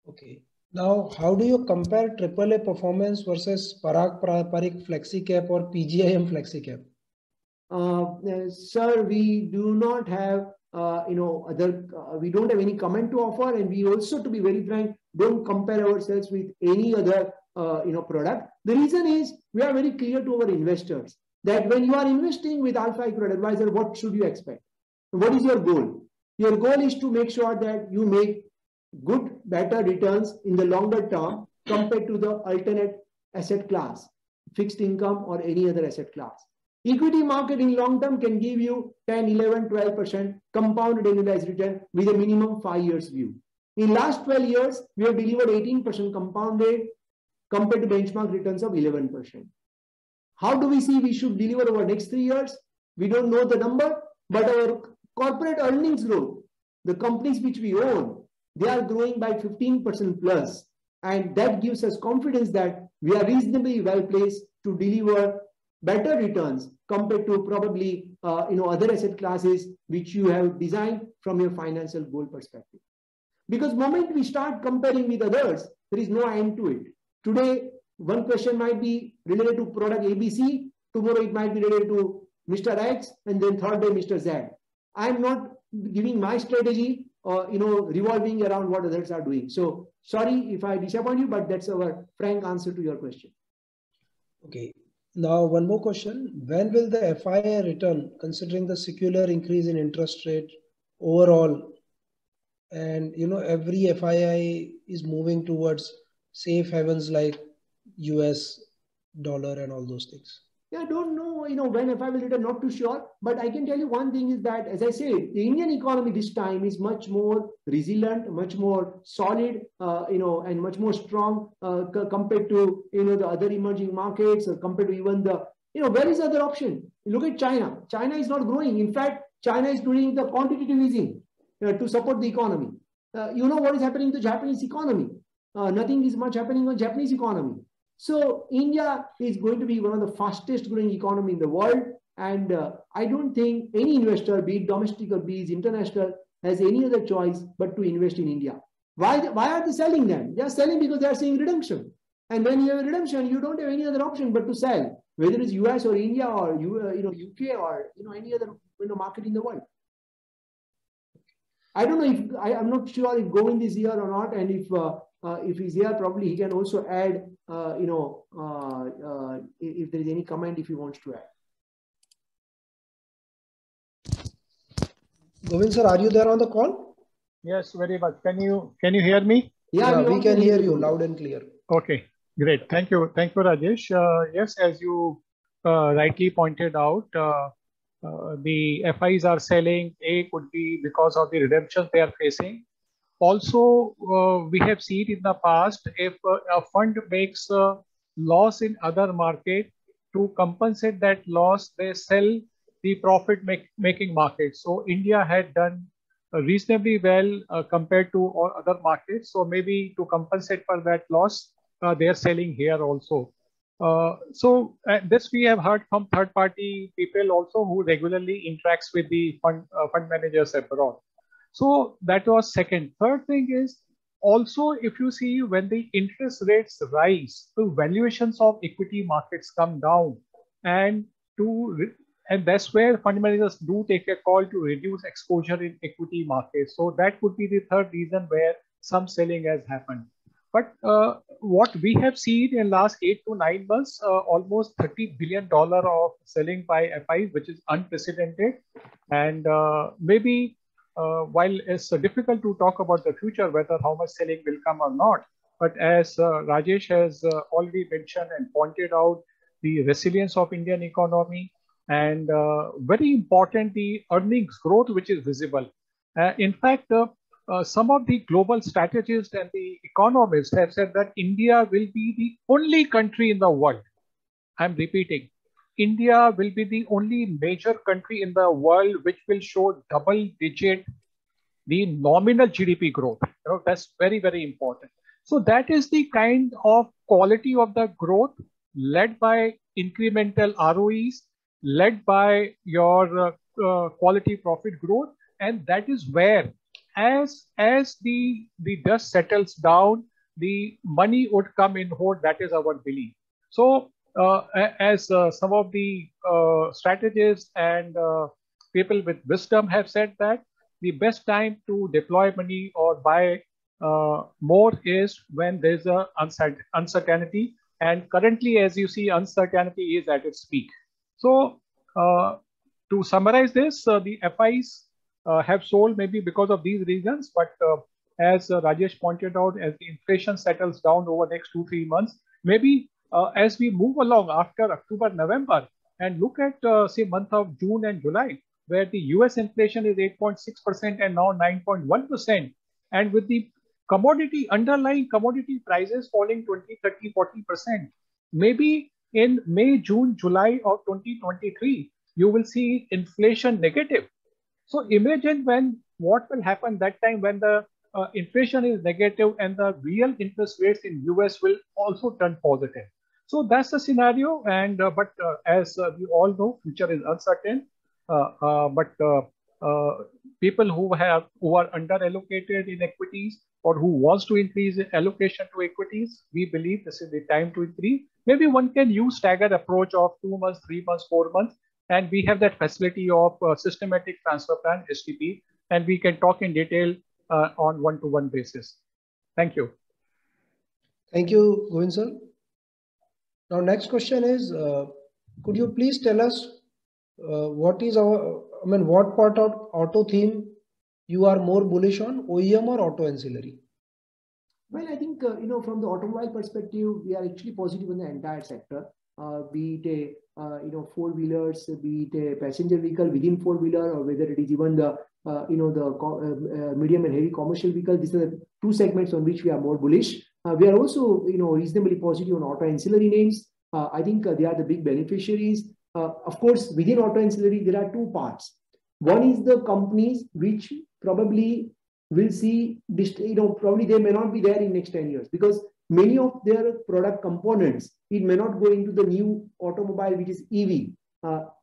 Okay. Now, how do you compare AAA performance versus Parag Parik Flexi Cap or PGIM Flexi Cap? Sir, we do not have, we don't have any comment to offer, and we also, to be very frank, don't compare ourselves with any other, product. The reason is we are very clear to our investors that when you are investing with Alpha Accurate Advisor, what should you expect? What is your goal? Your goal is to make sure that you make good, better returns in the longer term compared to the alternate asset class, fixed income or any other asset class. Equity market in long term can give you 10, 11, 12% compounded annualized return with a minimum 5 years view. In last 12 years, we have delivered 18% compounded compared to benchmark returns of 11%. How do we see we should deliver over next 3 years? We don't know the number, but our corporate earnings growth, the companies which we own, they are growing by 15% plus. And that gives us confidence that we are reasonably well placed to deliver better returns compared to probably other asset classes which you have designed from your financial goal perspective. Because the moment we start comparing with others, there is no end to it. Today, one question might be related to product ABC. Tomorrow, it might be related to Mr. X, and then third day, Mr. Z. I'm not giving my strategy, revolving around what others are doing. So sorry if I disappoint you, but that's our frank answer to your question. Okay. Now, one more question. When will the FII return, considering the secular increase in interest rate overall? And, every FII is moving towards safe havens like US dollar and all those things. Yeah, I don't know when FI will return, not too sure. But I can tell you one thing is that, as I said, the Indian economy this time is much more resilient, much more solid, and much more strong compared to, the other emerging markets, or compared to even the, where is the other option? Look at China. China is not growing. In fact, China is doing the quantitative easing to support the economy. What is happening to the Japanese economy? Nothing is much happening on Japanese economy. So India is going to be one of the fastest growing economy in the world. And I don't think any investor, be it domestic or be it international, has any other choice but to invest in India. Why are they selling them? They are selling because they are seeing redemption. And when you have a redemption, you don't have any other option but to sell, whether it's US or India or UK or any other market in the world. I don't know if I'm not sure if Govind is here or not, and if he's here, probably he can also add. If there is any comment, if he wants to add. Govind sir, are you there on the call? Yes, very much. Can you hear me? Yeah, we can hear you loud and clear. Okay, great. Thank you, Rajesh. Yes, as you rightly pointed out, the FIs are selling. Could be because of the redemptions they are facing. Also, we have seen in the past, if a fund makes a loss in other market, to compensate that loss, they sell the profit-making market. So India had done reasonably well compared to all other markets. So maybe to compensate for that loss, they are selling here also. So this we have heard from third-party people also who regularly interacts with the fund managers abroad. So that was second. Third thing is also, if you see when the interest rates rise, the valuations of equity markets come down, and that's where fund managers do take a call to reduce exposure in equity markets. So that would be the third reason where some selling has happened. But what we have seen in last 8 to 9 months, almost $30 billion of selling by FIs, which is unprecedented. And maybe while it's difficult to talk about the future, whether how much selling will come or not, but as Rajesh has already mentioned and pointed out, the resilience of Indian economy, and very important, the earnings growth, which is visible. In fact, some of the global strategists and the economists have said that India will be the only country in the world. I'm repeating, India will be the only major country in the world which will show double-digit, the nominal GDP growth. That's very, very important. So that is the kind of quality of the growth led by incremental ROEs, led by your quality profit growth. And that is where, as the dust settles down, the money would come in horde. That is our belief. So as some of the strategists and people with wisdom have said that the best time to deploy money or buy more is when there's a uncertainty. And currently, as you see, uncertainty is at its peak. So to summarize this, the FIs have sold maybe because of these reasons. But as Rajesh pointed out, as the inflation settles down over the next 2-3 months, maybe as we move along after October, November, and look at, say, month of June and July, where the US inflation is 8.6% and now 9.1%. And with the underlying commodity prices falling 20, 30, 40%, maybe in May, June, July of 2023, you will see inflation negative. So imagine what will happen that time when the inflation is negative and the real interest rates in US will also turn positive. So that's the scenario. And but as we all know, future is uncertain. But people who are under allocated in equities or who wants to increase allocation to equities, we believe this is the time to increase. Maybe one can use staggered approach of 2 months, 3 months, 4 months. And we have that facility of systematic transfer plan, STP, and we can talk in detail on one-to-one basis. Thank you. Thank you, Govind sir. Now, next question is, could you please tell us what part of auto theme you are more bullish on, OEM or auto ancillary? Well, I think, from the automobile perspective, we are actually positive on the entire sector, be it four-wheelers, be it a passenger vehicle within four-wheeler, or whether it is even the medium and heavy commercial vehicle. These are the two segments on which we are more bullish. We are also reasonably positive on auto ancillary names. I think they are the big beneficiaries. Of course, within auto ancillary, there are two parts. One is the companies which probably will see, probably they may not be there in next 10 years because many of their product components, it may not go into the new automobile, which is EV.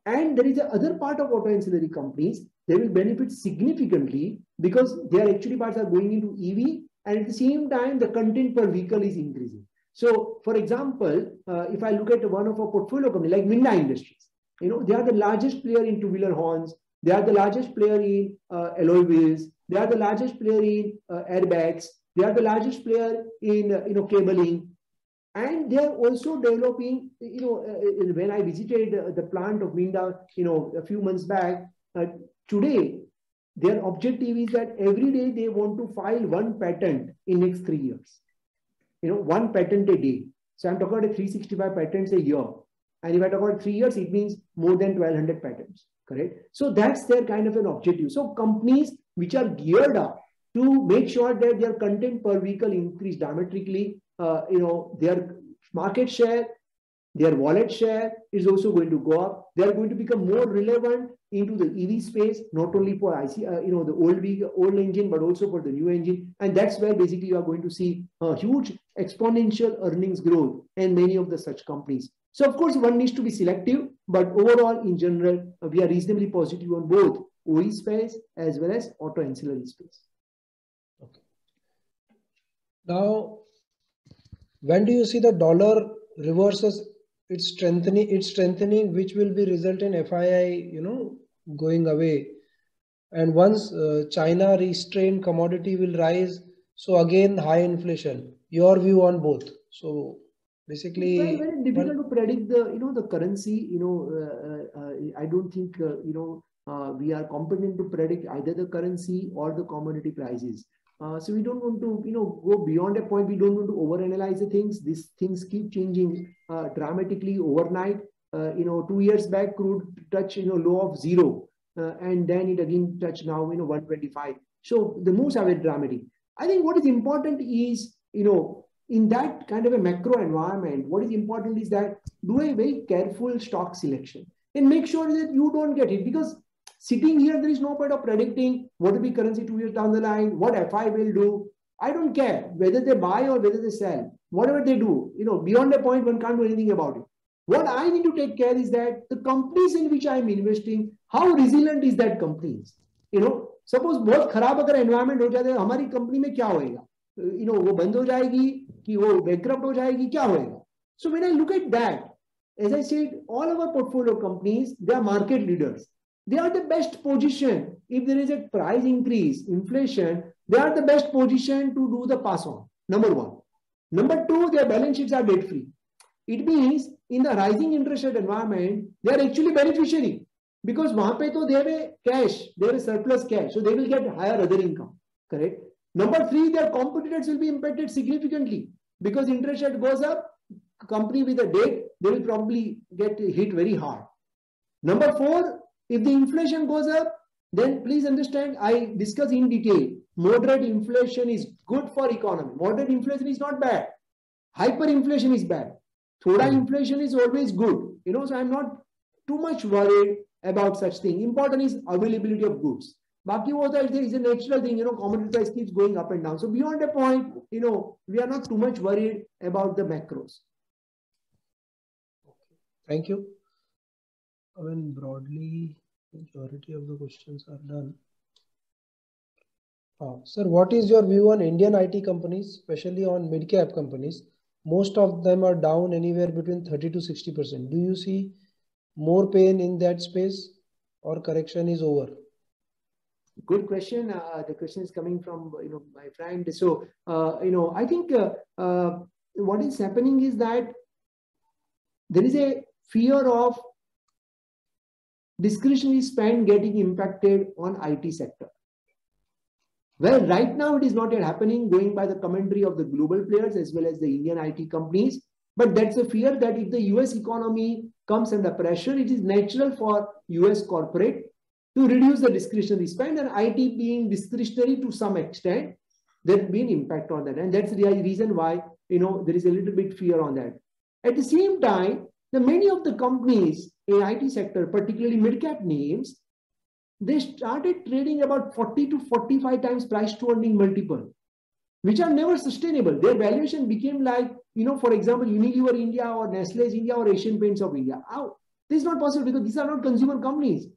And there is the other part of auto ancillary companies. They will benefit significantly because their actually parts are going into EV, and at the same time, the content per vehicle is increasing. So, for example, if I look at one of our portfolio companies like Minda Industries, they are the largest player in two-wheeler horns. They are the largest player in alloy wheels. They are the largest player in airbags. They are the largest player in cabling, and they are also developing. When I visited the plant of Minda, a few months back, today their objective is that every day they want to file one patent in next 3 years. One patent a day. So I'm talking about 365 patents a year, and if I talk about 3 years, it means more than 1,200 patents. Correct. So that's their kind of an objective. So companies which are geared up to make sure that their content per vehicle increase dramatically, their market share, their wallet share is also going to go up. They are going to become more relevant into the EV space, not only for the old engine, but also for the new engine. And that's where basically you are going to see a huge exponential earnings growth in many of the such companies. So of course, one needs to be selective, but overall, in general, we are reasonably positive on both OE space as well as auto ancillary space. Okay. Now, when do you see the dollar reverses its strengthening, which will be result in FII, going away? And once China restrained commodity will rise, so again high inflation. Your view on both? So basically, it's very difficult to predict the currency. I don't think we are competent to predict either the currency or the commodity prices. So we don't want to go beyond a point. We don't want to overanalyze the things. These things keep changing dramatically overnight. 2 years back, crude touched low of 0, and then it again touched now 125. So the moves are very dramatic. I think what is important is in that kind of a macro environment, what is important is that do a very careful stock selection and make sure that you don't get it, because sitting here, there is no point of predicting what will be currency 2 years down the line, what FI will do. I don't care whether they buy or whether they sell. Whatever they do, beyond a point, one can't do anything about it. What I need to take care is that the companies in which I am investing, how resilient is that companies? Suppose बहुत खराब अगर environment हो जाए, हमारी company में क्या होएगा? वो बंद हो जाएगी कि वो bankrupt हो जाएगी, क्या होएगा? So when I look at that, as I said, all our portfolio companies, they are market leaders. They are the best position. If there is a price increase, inflation, they are the best position to do the pass on. Number one. Number two, their balance sheets are debt free. It means in the rising interest rate environment, they are actually beneficiary, because वहाँ पे तो they have a cash, they have a surplus cash, so they will get higher other income. Correct. Number three, their competitors will be impacted significantly because interest rate goes up. Company with a debt, they will probably get hit very hard. Number four, if the inflation goes up, then please understand, I discuss in detail, moderate inflation is good for economy. Moderate inflation is not bad. Hyperinflation is bad. Thoda inflation is always good. So I'm not too much worried about such thing. Important is availability of goods. Baki hota is a natural thing, commodity price keeps going up and down. So beyond a point, we are not too much worried about the macros. Thank you. I mean, broadly, majority of the questions are done. Sir, what is your view on Indian IT companies, especially on mid-cap companies? Most of them are down anywhere between 30 to 60%. Do you see more pain in that space, or correction is over? Good question. The question is coming from my friend. So I think what is happening is that there is a fear of discretionary spend getting impacted on IT sector. Well, right now it is not yet happening, going by the commentary of the global players as well as the Indian IT companies. But that's a fear that if the US economy comes under pressure, it is natural for US corporate to reduce the discretionary spend, and IT being discretionary to some extent, there will be an impact on that. And that's the reason why, there is a little bit fear on that. At the same time, many of the companies in IT sector, particularly mid-cap names, they started trading about 40 to 45 times price to earning multiple, which are never sustainable. Their valuation became like, for example, Unilever India or Nestle's India or Asian Paints of India. How? This is not possible because these are not consumer companies.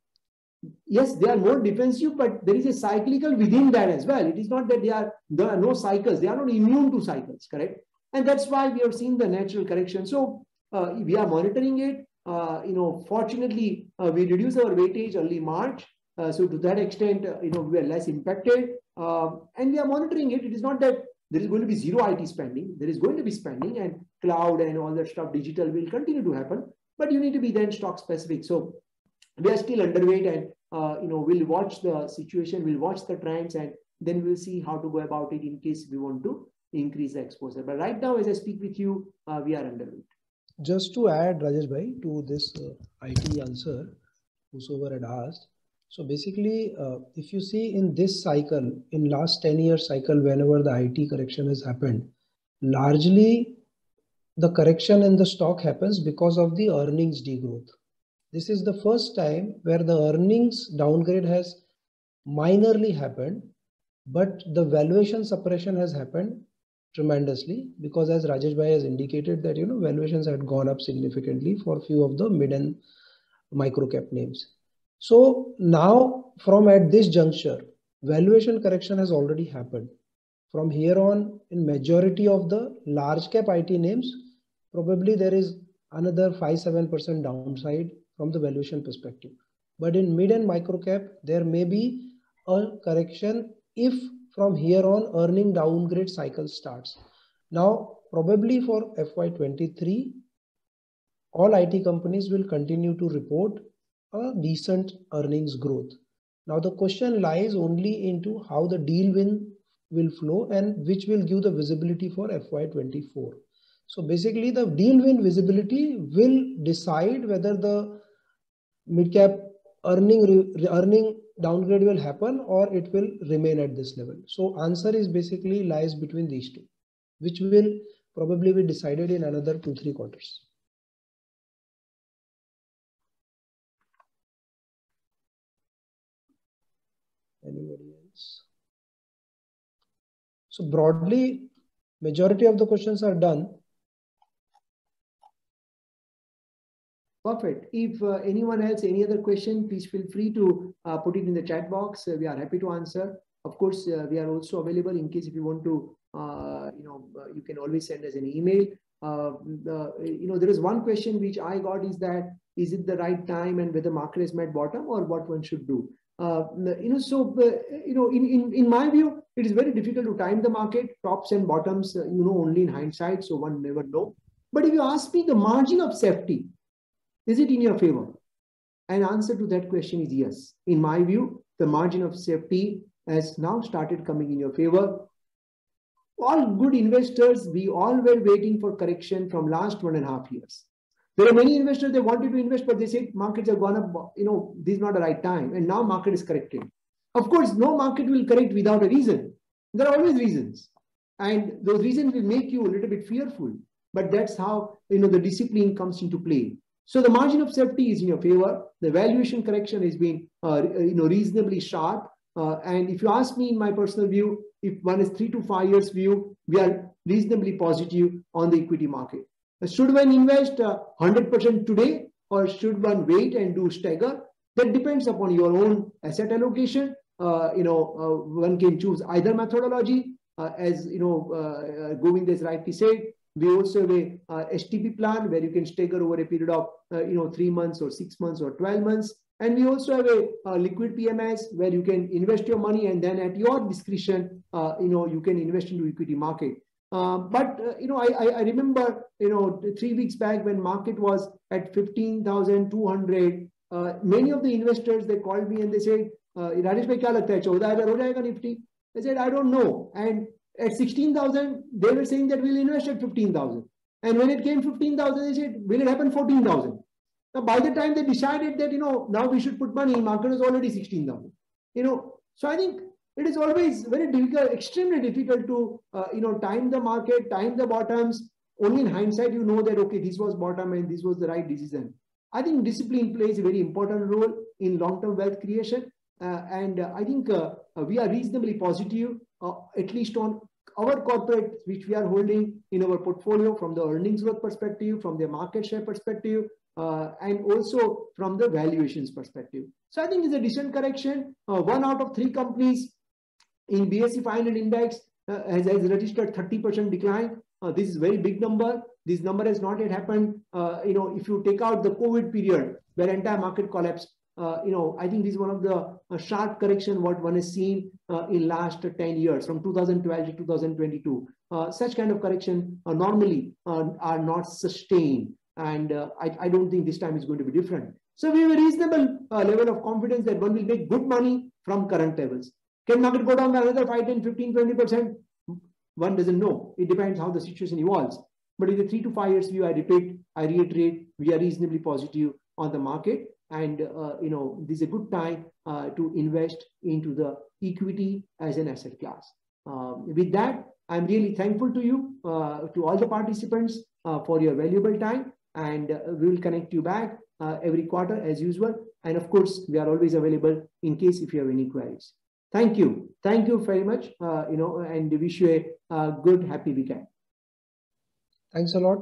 Yes, they are more defensive, but there is a cyclical within that as well. It is not that there are no cycles. They are not immune to cycles, correct? And that's why we have seen the natural correction. So we are monitoring it. Fortunately, we reduced our weightage early March. So to that extent, we are less impacted. And we are monitoring it. It is not that there is going to be zero IT spending. There is going to be spending, and cloud and all that stuff, digital will continue to happen. But you need to be then stock specific. So we are still underweight, and we'll watch the situation, we'll watch the trends, and then we'll see how to go about it in case we want to increase the exposure. But right now, as I speak with you, we are underweight. Just to add, Rajesh bhai, to this IT answer, whosoever had asked. So basically, if you see in this cycle, in last 10-year cycle, whenever the IT correction has happened, largely the correction in the stock happens because of the earnings degrowth. This is the first time where the earnings downgrade has minorly happened, but the valuation suppression has happened tremendously, because as Rajesh bhai has indicated that, valuations had gone up significantly for a few of the mid and micro cap names. So now from at this juncture, valuation correction has already happened. From here on, in majority of the large cap IT names, probably there is another 5-7% downside from the valuation perspective. But in mid and micro cap, there may be a correction if from here on earning downgrade cycle starts. Now, probably for FY23, all IT companies will continue to report a decent earnings growth. Now, the question lies only into how the deal win will flow and which will give the visibility for FY24. So basically, the deal win visibility will decide whether the mid-cap earning downgrade will happen or it will remain at this level. So answer is basically lies between these two, which will probably be decided in another 2-3 quarters. Anybody else? So broadly, majority of the questions are done. Perfect. If anyone else, any other question, please feel free to put it in the chat box. We are happy to answer. Of course, we are also available in case if you want to, you can always send us an email. There is one question which I got is that, is it the right time and whether market has met bottom or what one should do? In my view, it is very difficult to time the market, tops and bottoms, only in hindsight. So one never know. But if you ask me the margin of safety, is it in your favor? And answer to that question is yes. In my view, the margin of safety has now started coming in your favor. All good investors, we all were waiting for correction from last 1.5 years. There are many investors, they wanted to invest, but they said markets have gone up, this is not the right time. And now market is corrected. Of course, no market will correct without a reason. There are always reasons. And those reasons will make you a little bit fearful. But that's how, the discipline comes into play. So the margin of safety is in your favor. The valuation correction has been, reasonably sharp. And if you ask me, in my personal view, if one is 3 to 5 years view, we are reasonably positive on the equity market. Should one invest 100% today, or should one wait and do stagger? That depends upon your own asset allocation. One can choose either methodology. As Govind has rightly said, we also have a STP plan where you can stagger over a period of 3 months or 6 months or 12 months. And we also have a liquid PMS where you can invest your money and then at your discretion, you can invest into equity market. I remember, 3 weeks back when market was at 15,200, many of the investors, they called me and they said, Rajesh bhai, kya lagta hai, 14,000 ho jayega Nifty? I said, I don't know. And at 16,000, they were saying that we'll invest at 15,000. And when it came 15,000, they said, will it happen 14,000? Now, by the time they decided that, now we should put money, market is already 16,000. So I think it is always very difficult, extremely difficult to, time the market, time the bottoms. Only in hindsight, you know that, okay, this was bottom and this was the right decision. I think discipline plays a very important role in long-term wealth creation. And I think we are reasonably positive, at least on our corporates, which we are holding in our portfolio from the earnings growth perspective, from the market share perspective, and also from the valuations perspective. So I think it's a decent correction. 1 out of 3 companies in BSE 500 index has registered 30% decline. This is a very big number. This number has not yet happened. If you take out the COVID period where entire market collapsed, I think this is one of the sharp correction what one has seen in last 10 years from 2012 to 2022. Such kind of correction normally are not sustained. And I don't think this time is going to be different. So we have a reasonable level of confidence that one will make good money from current levels. Can market go down by another 5, 10, 15, 20%? One doesn't know. It depends how the situation evolves. But in the 3 to 5 years view, I reiterate, we are reasonably positive on the market. And, this is a good time to invest into the equity as an asset class. With that, I'm really thankful to you, to all the participants for your valuable time. And we will connect you back every quarter as usual. And of course, we are always available in case if you have any queries. Thank you. Thank you very much, and wish you a good, happy weekend. Thanks a lot.